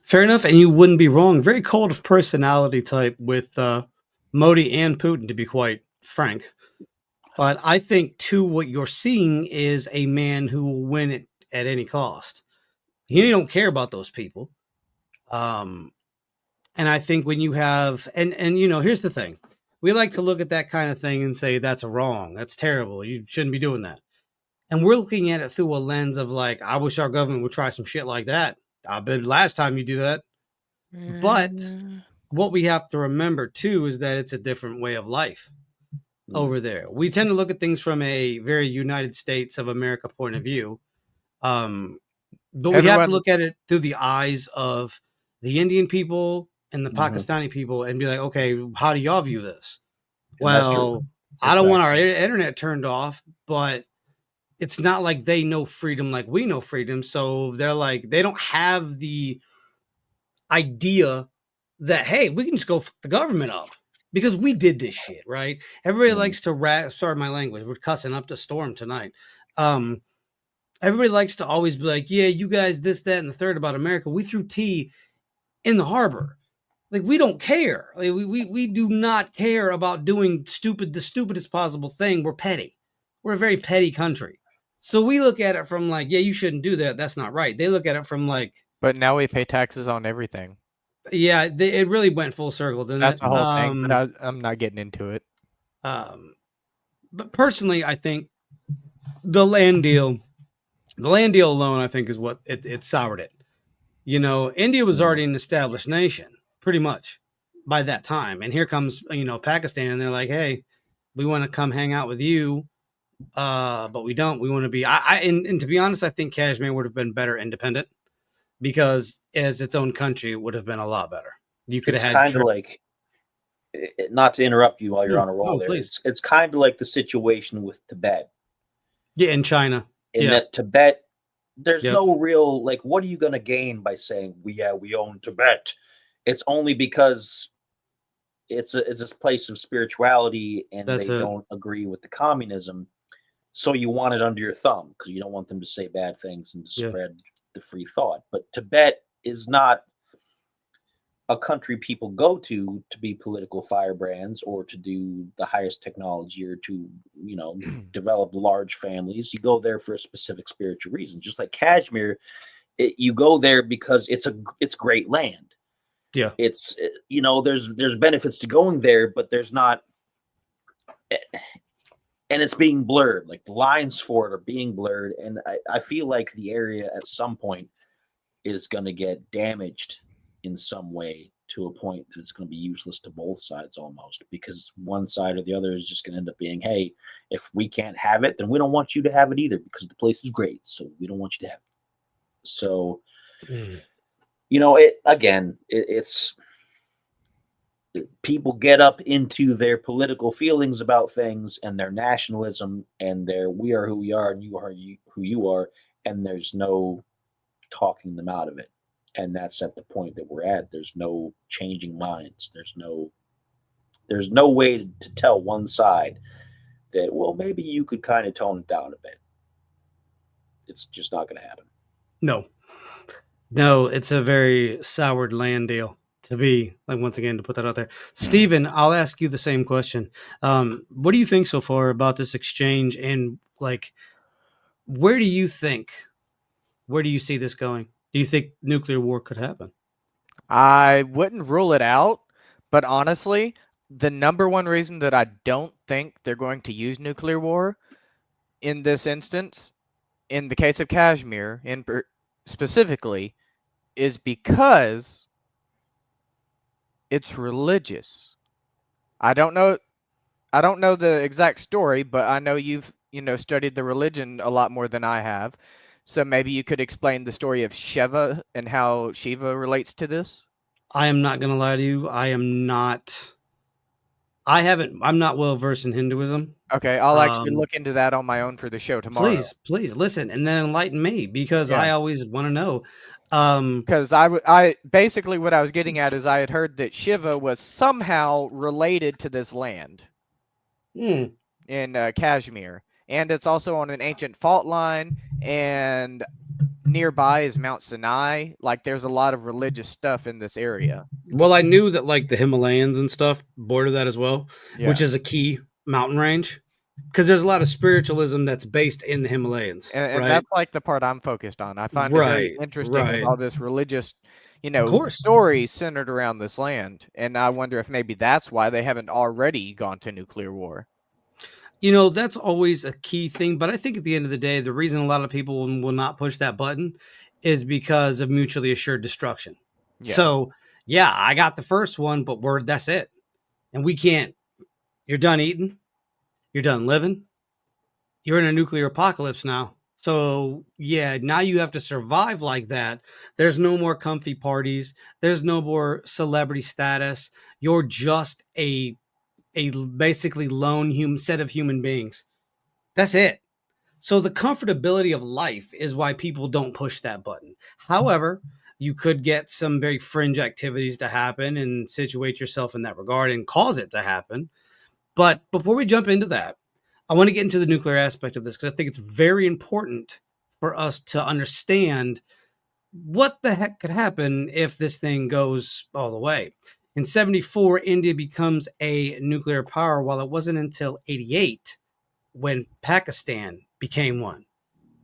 S1: Fair enough. And you wouldn't be wrong. Very cold of personality type with Modi and Putin, to be quite frank. But I think, too, what you're seeing is a man who will win it at any cost. He don't care about those people. And I think when you have, and you know, here's the thing. We like to look at that kind of thing and say that's wrong, that's terrible, you shouldn't be doing that. And we're looking at it through a lens of like, I wish our government would try some shit like that. I bet last time you do that. But what we have to remember too is that it's a different way of life over there. We tend to look at things from a very United States of America point of view. But we have to look at it through the eyes of the Indian people and the Pakistani people and be like, okay, how do y'all view this? Well, I don't want our internet turned off, but it's not like they know freedom like we know freedom. So they're like, they don't have the idea that, hey, we can just go fuck the government up because we did this shit, right? Everybody likes to sorry, my language. We're cussing up the storm tonight. Everybody likes to always be like, yeah, you guys, this, that, and the third about America. We threw tea in the harbor. Like, we don't care. Like, we do not care about doing the stupidest possible thing. We're petty. We're a very petty country. So we look at it from like, yeah, you shouldn't do that. That's not right. They look at it from like,
S2: but now we pay taxes on everything.
S1: Yeah, it really went full circle, didn't
S2: That's
S1: it?
S2: the whole thing, but I'm not getting into it.
S1: But personally, I think the land deal alone, I think, is what it soured it. You know, India was already an established nation, pretty much by that time, and here comes Pakistan, and they're like, hey, we want to come hang out with you, but we don't. We want to be. And to be honest, I think Kashmir would have been better independent. Because as its own country, it would have been a lot better. You could have had
S3: kind of like, not to interrupt you while you're on a roll there.
S1: Please.
S3: It's kind of like the situation with Tibet.
S1: Yeah, in China.
S3: That Tibet, there's no real, like, what are you going to gain by saying, we own Tibet? It's only because it's a place of spirituality and they don't agree with the communism. So you want it under your thumb because you don't want them to say bad things and to spread the free thought. But Tibet is not a country people go to be political firebrands or to do the highest technology or to develop large families. You go there for a specific spiritual reason. Just like Kashmir, you go there because it's great land.
S1: Yeah,
S3: it's there's benefits to going there, but there's not. And it's being blurred, like the lines for it are being blurred. And I feel like the area at some point is going to get damaged in some way to a point that it's going to be useless to both sides almost, because one side or the other is just going to end up being, hey, if we can't have it, then we don't want you to have it either because the place is great. So we don't want you to have it. So, it's people get up into their political feelings about things and their nationalism and their we are who we are and you are who you are, and there's no talking them out of it. And that's at the point that we're at. There's no changing minds. There's no way to tell one side that, well, maybe you could kind of tone it down a bit. It's just not going to happen.
S1: No, it's a very soured land deal. To be like, once again, to put that out there, Steven, I'll ask you the same question. What do you think so far about this exchange, and like, where do you see this going? Do you think nuclear war could happen?
S2: I wouldn't rule it out, but honestly, the number one reason that I don't think they're going to use nuclear war in this instance, in the case of Kashmir, specifically, is because it's religious. I don't know the exact story, but I know you've studied the religion a lot more than I have. So maybe you could explain the story of Shiva and how Shiva relates to this.
S1: I am not going to lie to you. I'm not well versed in Hinduism.
S2: Okay, I'll actually look into that on my own for the show tomorrow.
S1: Please listen and then enlighten me, because I always want to know.
S2: Because I basically what I was getting at is I had heard that Shiva was somehow related to this land in Kashmir, and it's also on an ancient fault line, and nearby is Mount Sinai. Like, there's a lot of religious stuff in this area.
S1: Well, I knew that like the Himalayas and stuff border that as well, which is a key mountain range. because there's a lot of spiritualism that's based in the Himalayas,
S2: And
S1: right?
S2: that's like the part I'm focused on. I find it very
S1: Right,
S2: interesting with
S1: right.
S2: all this religious,
S1: Of course.
S2: stories centered around this land. And I wonder if maybe that's why they haven't already gone to nuclear war.
S1: That's always a key thing. But I think at the end of the day, the reason a lot of people will not push that button is because of mutually assured destruction.
S2: Yeah.
S1: So, yeah, I got the first one, but that's it. And we can't, you're done eating, you're done living, you're in a nuclear apocalypse now. So, yeah, now you have to survive like that. There's no more comfy parties, there's no more celebrity status. You're just a basically lone human set of human beings. That's it. So the comfortability of life is why people don't push that button. However, you could get some very fringe activities to happen and situate yourself in that regard and cause it to happen. But before we jump into that, I want to get into the nuclear aspect of this because I think it's very important for us to understand what the heck could happen if this thing goes all the way. In 74, India becomes a nuclear power, while it wasn't until 88 when Pakistan became one.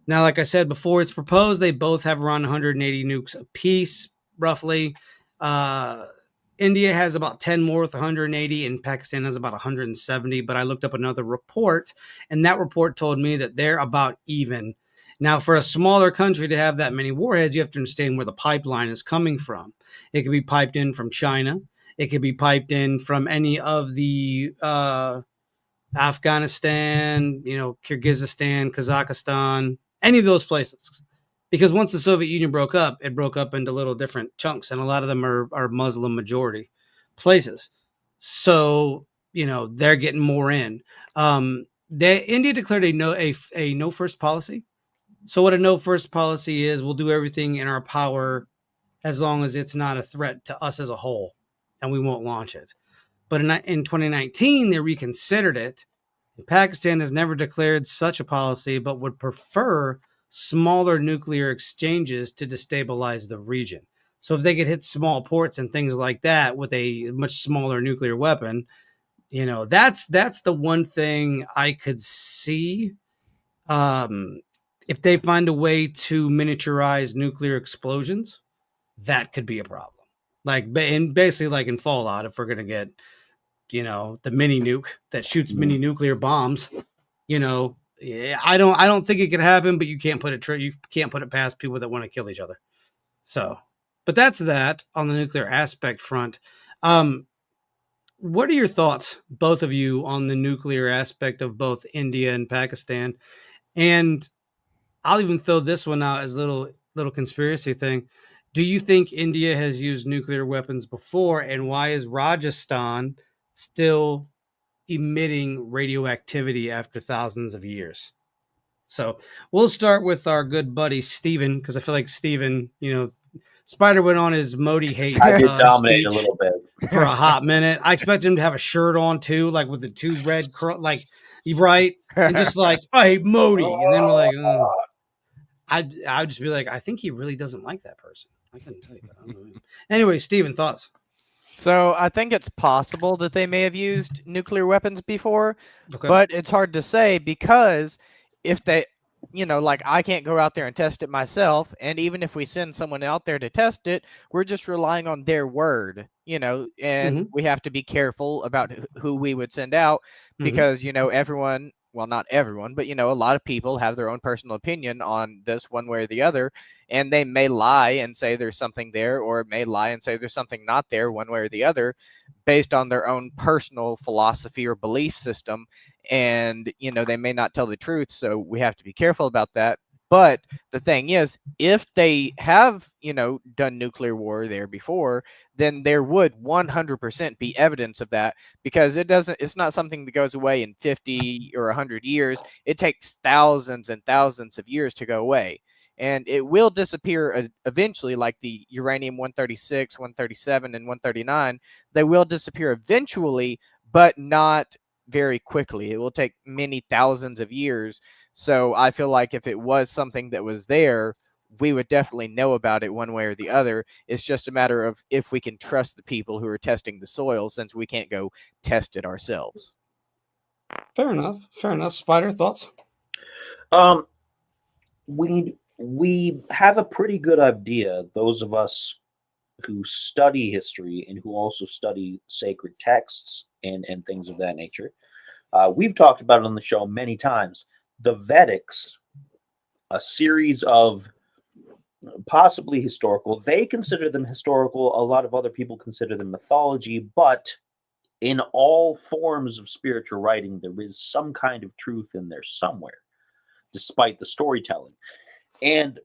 S1: Now, like I said before, it's proposed they both have around 180 nukes apiece, roughly. India has about 10 more with 180, and Pakistan has about 170. But I looked up another report, and that report told me that they're about even. Now, for a smaller country to have that many warheads, you have to understand where the pipeline is coming from. It could be piped in from China. It could be piped in from any of the Afghanistan, Kyrgyzstan, Kazakhstan, any of those places. Because once the Soviet Union broke up, it broke up into little different chunks, and a lot of them are Muslim majority places. So, they're getting more in. India declared a no first policy. So what a no first policy is, we'll do everything in our power as long as it's not a threat to us as a whole, and we won't launch it. But in 2019, they reconsidered it. Pakistan has never declared such a policy, but would prefer smaller nuclear exchanges to destabilize the region. So if they could hit small ports and things like that with a much smaller nuclear weapon, that's the one thing I could see. If they find a way to miniaturize nuclear explosions, that could be a problem. Basically like in Fallout, if we're gonna get the mini nuke that shoots mini nuclear bombs. I don't think it could happen, but you can't put it past people that want to kill each other. So, but that's that on the nuclear aspect front. What are your thoughts, both of you, on the nuclear aspect of both India and Pakistan? And I'll even throw this one out as a little conspiracy thing. Do you think India has used nuclear weapons before, and why is Rajasthan still emitting radioactivity after thousands of years? So we'll start with our good buddy Steven, because I feel like Steven, Spider went on his Modi hate
S3: I did dominate
S1: speech
S3: a little bit
S1: for a hot minute. I expect him to have a shirt on too, like with the two red right, and just like, I hate Modi, and then we're like, I'd just be like, I think he really doesn't like that person. I couldn't tell you, but I don't know. Anyway, Steven, thoughts?
S2: So I think it's possible that they may have used nuclear weapons before,
S1: Okay.
S2: but it's hard to say because if they, like I can't go out there and test it myself. And even if we send someone out there to test it, we're just relying on their word, and we have to be careful about who we would send out because, everyone, well, not everyone, but, a lot of people have their own personal opinion on this one way or the other. And they may lie and say there's something there, or may lie and say there's something not there one way or the other based on their own personal philosophy or belief system. And, they may not tell the truth. So we have to be careful about that. But the thing is, if they have, done nuclear war there before, then there would 100% be evidence of that, because it's not something that goes away in 50 or 100 years. It takes thousands and thousands of years to go away. And it will disappear eventually, like the uranium-136, 137, and 139. They will disappear eventually, but not very quickly. It will take many thousands of years. So I feel like if it was something that was there, we would definitely know about it one way or the other. It's just a matter of if we can trust the people who are testing the soil, since we can't go test it ourselves.
S1: Fair enough. Fair enough. Spider, thoughts?
S3: Um, we have a pretty good idea, those of us who study history and who also study sacred texts and things of that nature. We've talked about it on the show many times. The Vedics, a series of possibly historical, they consider them historical. A lot of other people consider them mythology, but in all forms of spiritual writing, there is some kind of truth in there somewhere, despite the storytelling. And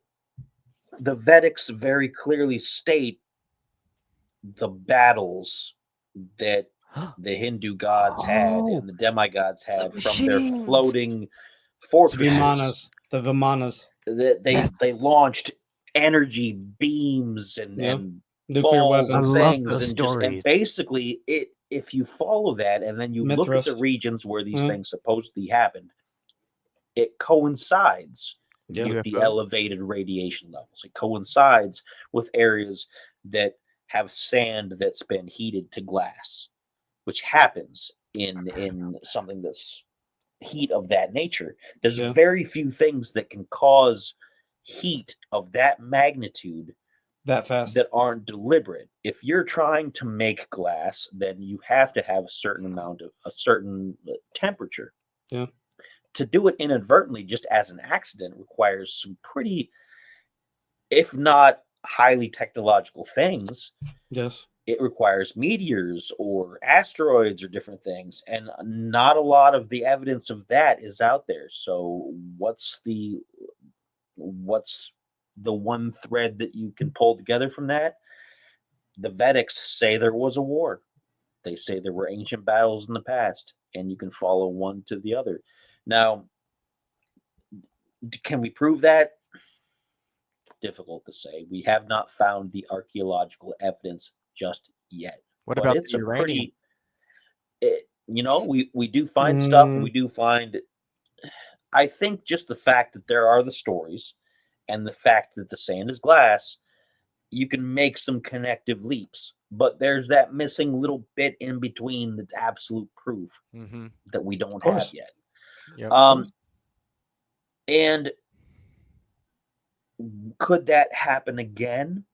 S3: the Vedics very clearly state the battles that the Hindu gods had
S2: Oh,
S3: and the demigods had
S2: the
S3: from their
S2: machines.
S3: floating fortresses.
S1: Vimanas. The Vimanas.
S3: That
S2: Yes.
S3: they launched energy beams
S1: Yeah.
S3: and
S1: Nuclear
S3: balls
S2: I
S1: weapons.
S3: and
S2: love
S3: things
S2: those
S3: and just and
S2: stories.
S3: basically it if you follow that and then you look at the
S1: Mithrist.
S3: regions where these
S1: Yeah.
S3: things supposedly happened, it coincides
S1: Yeah.
S3: with the
S2: UFOs.
S3: elevated radiation levels. It coincides with areas that have sand that's been heated to glass, which happens in something that's heat of that nature. There's
S1: Yeah.
S3: very few things that can cause heat of that magnitude
S1: That fast.
S3: that aren't deliberate. If you're trying to make glass, then you have to have a certain temperature.
S1: Yeah.
S3: To do it inadvertently, just as an accident, requires some pretty, if not highly technological things.
S1: Yes.
S3: It requires meteors or asteroids or different things, and not a lot of the evidence of that is out there. So what's the one thread that you can pull together from that? The Vedics say there was a war. They say there were ancient battles in the past, and you can follow one to the other. Now, can we prove that? Difficult to say. We have not found the archaeological evidence just yet.
S2: What
S3: But
S2: about
S3: it's
S2: the
S3: a
S2: uranium?
S3: pretty, we do find stuff.
S1: Mm.
S3: We do find, I think just the fact that there are the stories and the fact that the sand is glass, you can make some connective leaps. But there's that missing little bit in between that's absolute proof
S2: Mm-hmm.
S3: that we don't
S1: course.
S3: have yet.
S2: Yep.
S3: And could that happen again?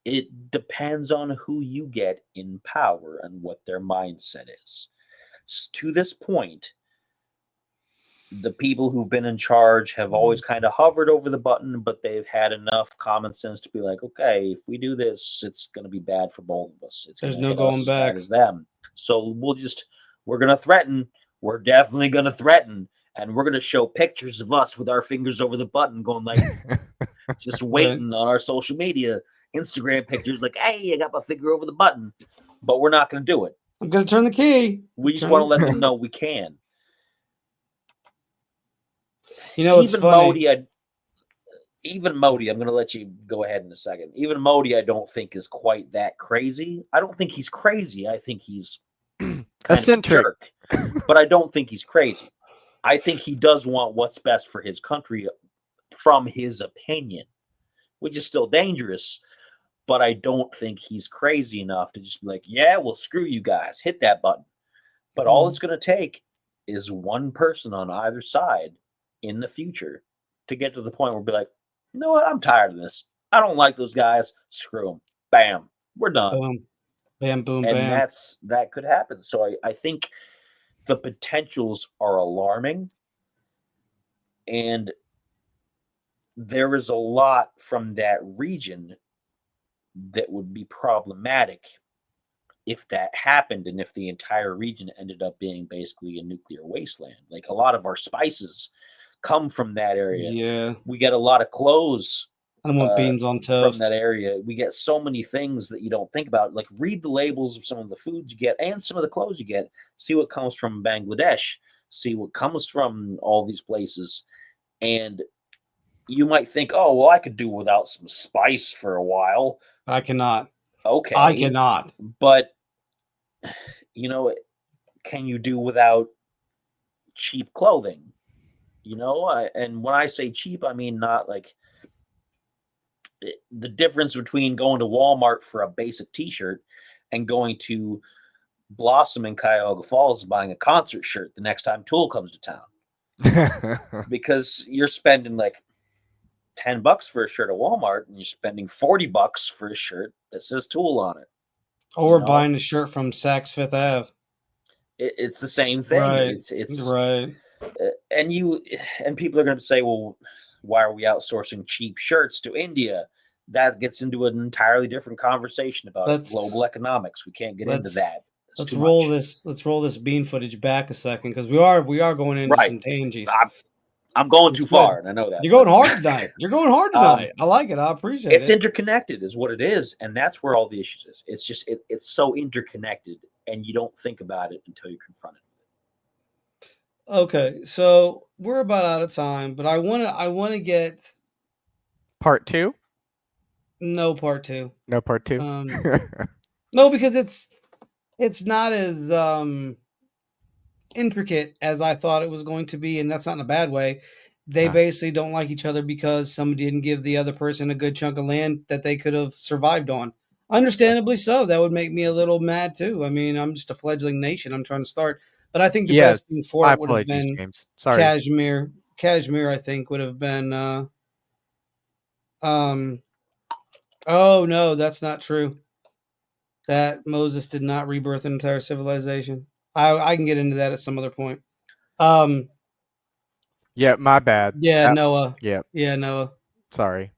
S3: It depends on who you get in power and what their mindset is. To this point, the people who've been in charge have always kind of hovered over the button, but they've had enough common sense to be like, okay, if we do this, it's going to be bad for both of us. It's going
S1: There's
S3: to
S1: no
S3: hit
S1: going
S3: us as bad
S1: back.
S3: as them. So we're going to threaten. We're definitely going to threaten. And we're going to show pictures of us with our fingers over the button going like, just waiting on our social media, Instagram pictures like, hey, I got my finger over the button. But we're not going to do it.
S1: I'm gonna turn the key.
S3: We just want to let them know we can.
S1: You know, it's funny.
S3: Even Modi, I'm going to let you go ahead in a second. Even Modi, I don't think is quite that crazy. I don't think he's crazy. I think he's kind
S2: Eccentric.
S3: of a jerk, but I don't think he's crazy. I think he does want what's best for his country from his opinion, which is still dangerous, but I don't think he's crazy enough to just be like, yeah, well, screw you guys, hit that button. But all it's going to take is one person on either side in the future to get to the point where we'll be like, you know what, I'm tired of this. I don't like those guys. Screw them. Bam. We're done.
S1: Boom. Bam, boom,
S3: And
S1: bam.
S3: that could happen. So I think the potentials are alarming. And there is a lot from that region that would be problematic if that happened and if the entire region ended up being basically a nuclear wasteland. Like a lot of our spices come from that area.
S1: Yeah.
S3: We get a lot of clothes
S1: I don't want beans on
S3: from
S1: toast.
S3: that area. We get so many things that you don't think about. Like read the labels of some of the foods you get and some of the clothes you get. See what comes from Bangladesh. See what comes from all these places. And you might think, oh, well, I could do without some spice for a while.
S1: I cannot.
S3: Okay.
S1: I cannot.
S3: But, can you do without cheap clothing? And when I say cheap, I mean not like the difference between going to Walmart for a basic t-shirt and going to Blossom in Cuyahoga Falls is buying a concert shirt the next time Tool comes to town, because you're spending like $10 for a shirt at Walmart, and you're spending $40 for a shirt that says Tool on it.
S1: Or buying a shirt from Saks Fifth Ave.
S3: It's the same thing.
S1: Right.
S3: It's
S1: right.
S3: And people are going to say, well, why are we outsourcing cheap shirts to India? That gets into an entirely different conversation about global economics. We can't get into that.
S1: Let's roll this bean footage back a second, because we are going into some tangents.
S3: I'm going too far, and I know that.
S1: You're going hard tonight. I like it. I appreciate it.
S3: It's interconnected, is what it is, and that's where all the issues is. It's just it's so interconnected, and you don't think about it until you're confronted with it.
S1: Okay, so we're about out of time, but I want to get
S2: part 2.
S1: No part 2.
S2: No part 2.
S1: No, because it's not as intricate as I thought it was going to be, and that's not in a bad way. They basically don't like each other because somebody didn't give the other person a good chunk of land that they could have survived on. Understandably so. That would make me a little mad too. I mean, I'm just a fledgling nation. I'm trying to start. But I think the best thing for it would have been
S2: James. Sorry.
S1: Kashmir. Kashmir, I think, would have been oh no, that's not true. That Moses did not rebirth an entire civilization. I can get into that at some other point.
S2: Yeah, my bad.
S1: Yeah, Noah.
S2: Yeah.
S1: Yeah, Noah.
S2: Sorry.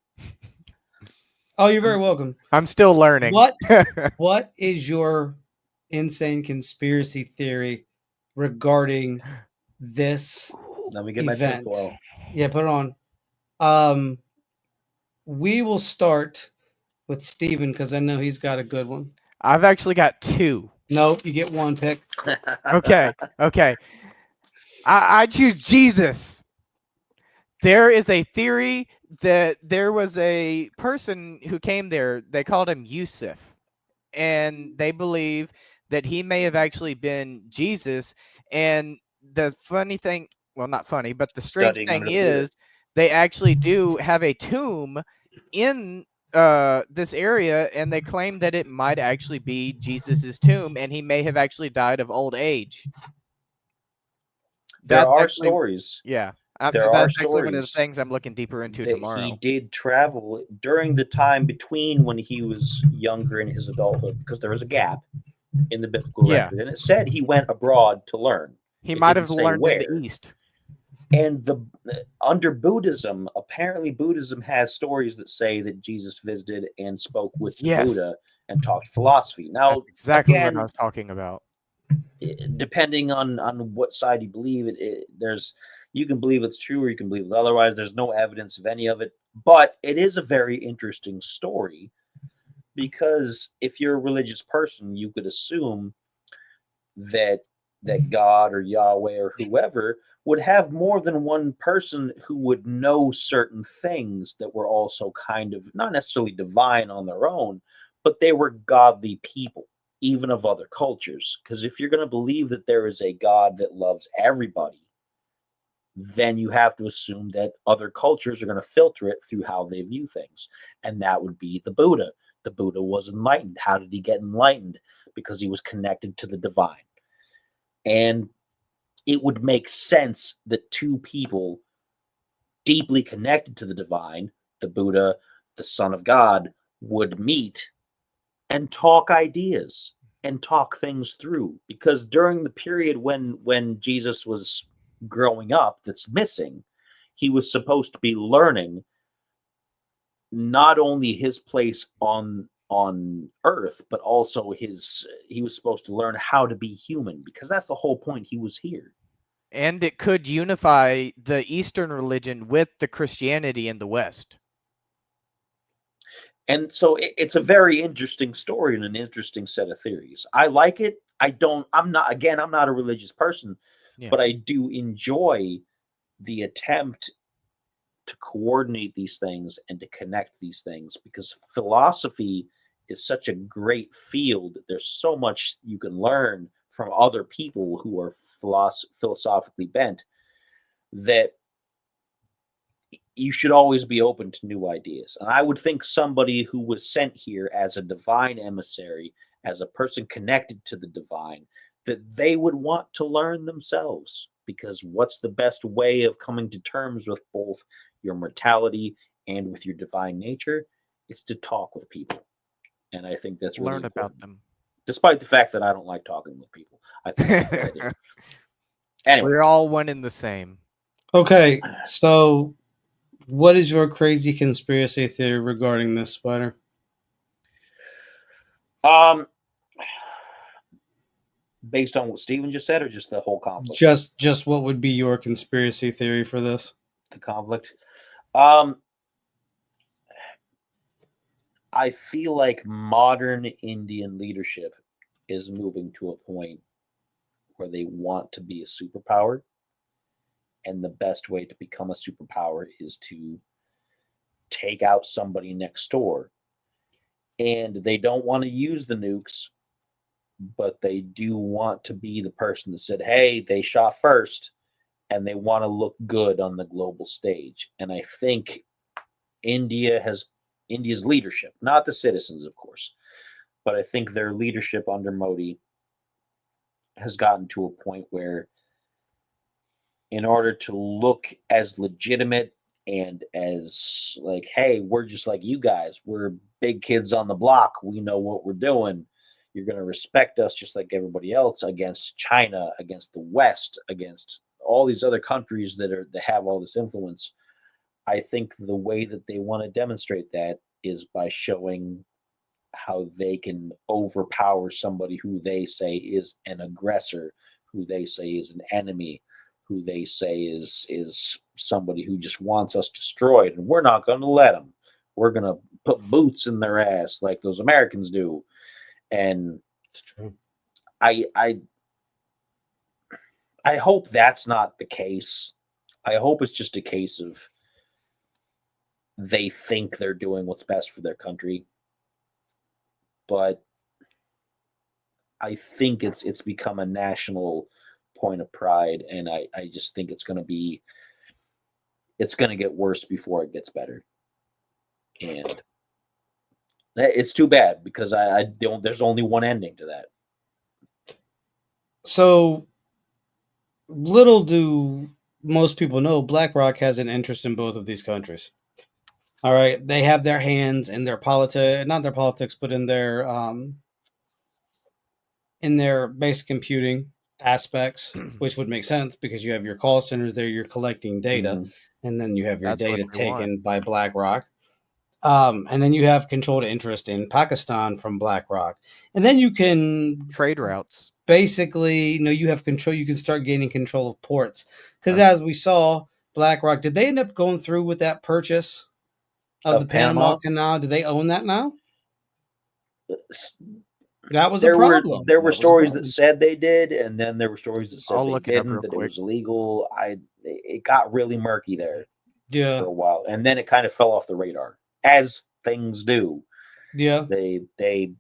S1: Oh, you're very welcome.
S2: I'm still learning.
S1: What is your insane conspiracy theory regarding this
S3: Let me get
S1: event?
S3: My tinfoil.
S1: Yeah, put it on. We will start with Steven, because I know he's got a good one.
S2: I've actually got 2.
S1: Nope, you get one pick.
S2: Okay. I choose Jesus. There is a theory that there was a person who came there. They called him Yusuf, and they believe that he may have actually been Jesus. And the funny thing, well, not funny, but the strange thing is they actually do have a tomb in this area, and they claim that it might actually be Jesus's tomb, and he may have actually died of old age.
S3: There are stories.
S2: Yeah.
S3: There are
S2: that's
S3: stories.
S2: actually one of the things I'm looking deeper into tomorrow.
S3: He did travel during the time between when he was younger in his adulthood, because there was a gap in the biblical record, and it said he went abroad to learn.
S2: He might have learned in the East.
S3: And under Buddhism, apparently Buddhism has stories that say that Jesus visited and spoke with the Buddha and talked philosophy. Now,
S2: that's exactly what I was talking about.
S3: Depending on what side you believe you can believe it's true or you can believe it otherwise. There's no evidence of any of it, but it is a very interesting story, because if you're a religious person, you could assume that God or Yahweh or whoever would have more than one person who would know certain things that were also kind of not necessarily divine on their own, but they were godly people, even of other cultures. Because if you're going to believe that there is a God that loves everybody, then you have to assume that other cultures are going to filter it through how they view things. And that would be the Buddha. The Buddha was enlightened. How did he get enlightened? Because he was connected to the divine. And it would make sense that two people deeply connected to the divine, the Buddha, the Son of God, would meet and talk ideas and talk things through. Because during the period when Jesus was growing up that's missing, he was supposed to be learning not only his place on earth, but also he was supposed to learn how to be human, because that's the whole point. He was here.
S2: And it could unify the Eastern religion with the Christianity in the West.
S3: And so it's a very interesting story and an interesting set of theories. I like it. I'm not a religious person, but I do enjoy the attempt to coordinate these things and to connect these things, because philosophy is such a great field. There's so much you can learn from other people who are philosophically bent, that you should always be open to new ideas. And I would think somebody who was sent here as a divine emissary, as a person connected to the divine, that they would want to learn themselves. Because what's the best way of coming to terms with both your mortality and with your divine nature? It's to talk with people. And I think that's really
S2: Learn about
S3: important.
S2: them.
S3: Despite the fact that I don't like talking with people. I think it's a good idea. Anyway,
S2: We're all one and the same.
S1: Okay, so what is your crazy conspiracy theory regarding this, Spider?
S3: Based on what Steven just said, or just the whole conflict?
S1: Just what would be your conspiracy theory for this?
S3: The conflict. I feel like modern Indian leadership is moving to a point where they want to be a superpower, and the best way to become a superpower is to take out somebody next door. And they don't want to use the nukes, but they do want to be the person that said, hey, they shot first, and they want to look good on the global stage. And I think India's leadership, not the citizens, of course, but I think their leadership under Modi has gotten to a point where, in order to look as legitimate and as like, hey, we're just like you guys, we're big kids on the block, we know what we're doing, you're going to respect us just like everybody else, against China, against the West, against all these other countries that have all this influence. I think the way that they want to demonstrate that is by showing how they can overpower somebody who they say is an aggressor, who they say is an enemy, who they say is somebody who just wants us destroyed, and we're not going to let them. We're going to put boots in their ass like those Americans do. And
S1: It's true.
S3: I hope that's not the case. I hope it's just a case of they think they're doing what's best for their country. But I think it's become a national point of pride, and I just think it's going to get worse before it gets better. And it's too bad, because I don't. There's only one ending to that.
S1: So little do most people know, BlackRock has an interest in both of these countries. All right, they have their hands in their politics, not their politics, but in their basic computing aspects, which would make sense because you have your call centers there, you're collecting data, and then you have your
S2: That's what
S1: data
S2: they
S1: taken by BlackRock. And then you have controlled interest in Pakistan from BlackRock. And then you can
S2: Trade routes.
S1: basically, you have control. You can start gaining control of ports. Because as we saw, BlackRock, did they end up going through with that purchase of the Panama Canal? Do they own that now? That was a problem.
S3: There were stories that said they did, and then there were stories that said
S2: I'll
S3: they
S2: look it up
S3: didn't,
S2: real
S3: that it
S2: quick.
S3: was illegal. It got really murky there for
S1: Yeah.
S3: a while, and then it kind of fell off the radar, as things do.
S1: Yeah.
S3: They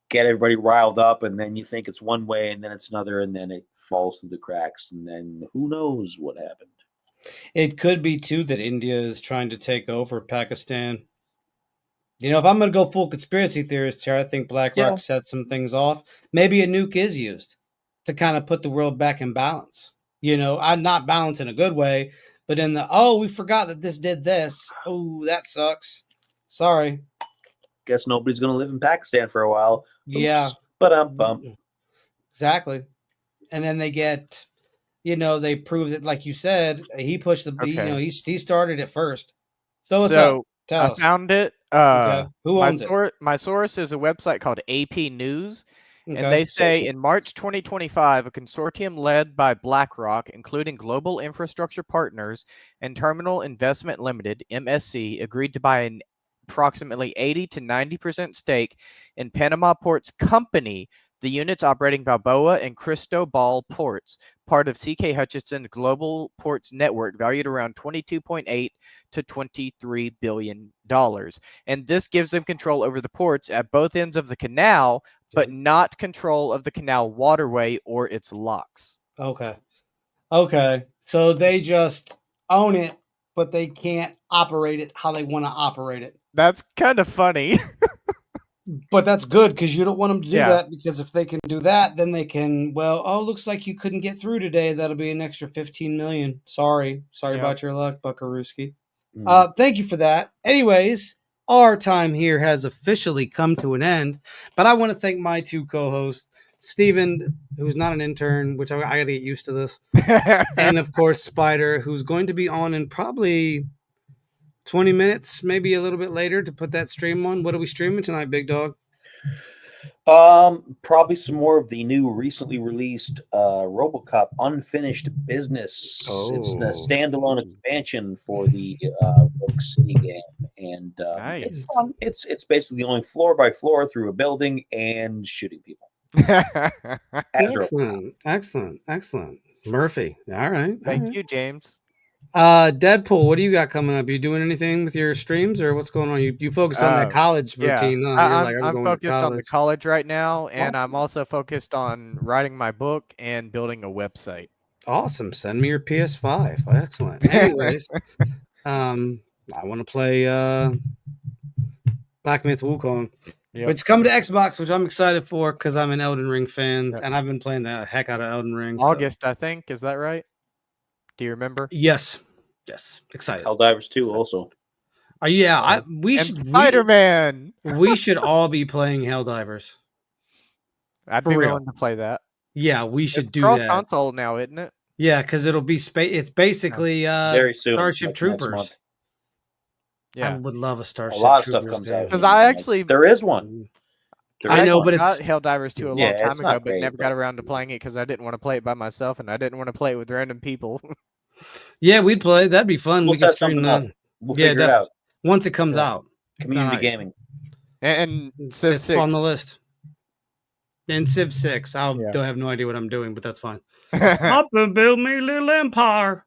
S3: get everybody riled up, and then you think it's one way, and then it's another, and then it falls through the cracks, and then who knows what happened.
S1: It could be too that India is trying to take over Pakistan. If I'm going to go full conspiracy theorist here, I think BlackRock set some things off. Maybe a nuke is used to kind of put the world back in balance. I'm not balance in a good way, but in the, we forgot that this did this. Oh, that sucks. Sorry.
S3: Guess nobody's going to live in Pakistan for a while. Oops.
S1: Yeah.
S3: But I'm bummed.
S1: Exactly. And then they get, they prove that, like you said, he pushed the, he started it first. So what's up? Tell us.
S2: I found it.
S1: Okay. Who owns it?
S2: My source is a website called AP News. Okay. And they say in March 2025, a consortium led by BlackRock, including Global Infrastructure Partners and Terminal Investment Limited, MSC, agreed to buy an approximately 80 to 90% stake in Panama Ports Company, the units operating Balboa and Cristobal ports, part of CK Hutchison's global ports network, valued around $22.8 to $23 billion. And this gives them control over the ports at both ends of the canal, but not control of the canal waterway or its locks.
S1: Okay. So they just own it, but they can't operate it how they want to operate it.
S2: That's kind of funny.
S1: But that's good because you don't want them to do
S2: Yeah.
S1: that, because if they can do that, then they can, looks like you couldn't get through today. That'll be an extra 15 million. Sorry
S2: Yeah.
S1: about your luck, Buckarooski.
S3: Mm.
S1: Thank you for that. Anyways, our time here has officially come to an end, but I want to thank my two co-hosts, Steven, who's not an intern, which I got to get used to this, and of course, Spider, who's going to be on in probably 20 minutes, maybe a little bit later, to put that stream on. What are we streaming tonight, big dog?
S3: Probably some more of the new recently released RoboCop Unfinished Business. It's a standalone expansion for the Rogue City game, and
S2: Nice.
S3: it's fun. It's basically going floor by floor through a building and shooting people.
S1: Excellent. Murphy. All right.
S2: Thank you, James.
S1: Deadpool, what do you got coming up? You doing anything with your streams, or what's going on? You focused on that college routine. Huh? You're like,
S2: I'm
S1: going
S2: focused
S1: to
S2: on the college right now, and I'm also focused on writing my book and building a website.
S1: Awesome. Send me your PS5. Excellent. Anyways, I want to play Black Myth Wukong.
S2: Yep.
S1: It's coming to Xbox, which I'm excited for because I'm an Elden Ring fan, and I've been playing the heck out of Elden Ring.
S2: August, I think. Is that right? Do you remember?
S1: Yes. Excited.
S3: Helldivers 2 also.
S1: We should
S2: Spider-Man.
S1: We should all be playing Helldivers.
S2: I'd be willing to play that.
S1: Yeah, we should do
S2: cross
S1: that.
S2: console now, isn't it?
S1: Yeah, because it'll be it's basically
S3: very soon.
S1: Starship Troopers.
S2: Yeah,
S1: I would love a Starship.
S3: A lot of
S1: Troopers
S3: stuff comes
S1: game.
S3: out.
S2: Because I actually
S3: there is one.
S1: I know, but it's
S2: Helldivers 2 a long
S3: Yeah,
S2: time
S3: it's
S2: ago,
S3: not
S2: but
S3: great,
S2: never
S3: but-
S2: got around to playing it because I didn't want to play it by myself and I didn't want to play it with random people.
S1: Yeah, we'd play. That'd be fun.
S3: We'll
S1: we could
S3: set
S1: stream
S3: something
S1: that.
S3: up. We'll
S1: Yeah,
S3: figure it out.
S1: Once it comes out.
S3: Community
S1: Tonight.
S3: gaming.
S2: and Civ
S1: It's
S2: 6.
S1: on the list. And Civ 6. I
S2: Yeah.
S1: don't have no idea what I'm doing, but that's fine.
S2: Yes,
S1: Up and build me a little empire.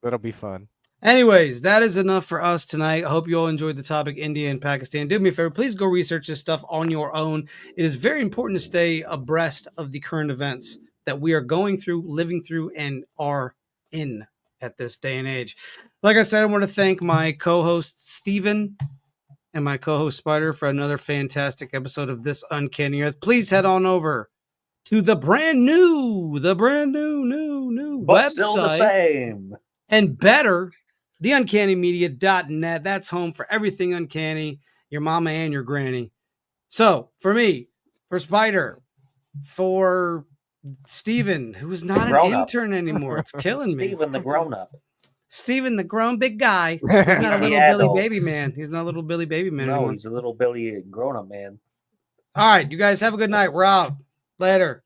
S2: that'll be fun.
S1: Anyways, that is enough for us tonight. I hope you all enjoyed the topic, India and Pakistan. Do me a favor, please go research this stuff on your own. It is very important to stay abreast of the current events that we are going through, living through, and are in at this day and age. Like I said, I want to thank my co-host, Steven, and my co-host, Spider, for another fantastic episode of This Uncanny Earth. Please head on over to the brand new
S3: But
S1: website.
S3: still the same.
S1: And better, theuncannymedia.net. That's home for everything uncanny, your mama and your granny. So, for me, for Spider, for Steven, who's not an
S3: grown-up.
S1: intern anymore. It's killing me.
S3: Steven the grown-up.
S1: Steven, the grown big guy. He's not a
S3: The
S1: little Billy
S3: adult.
S1: baby man. He's not a little Billy baby man
S3: No,
S1: anymore.
S3: he's a little Billy grown-up man.
S1: All right, you guys have a good night. We're out. Later.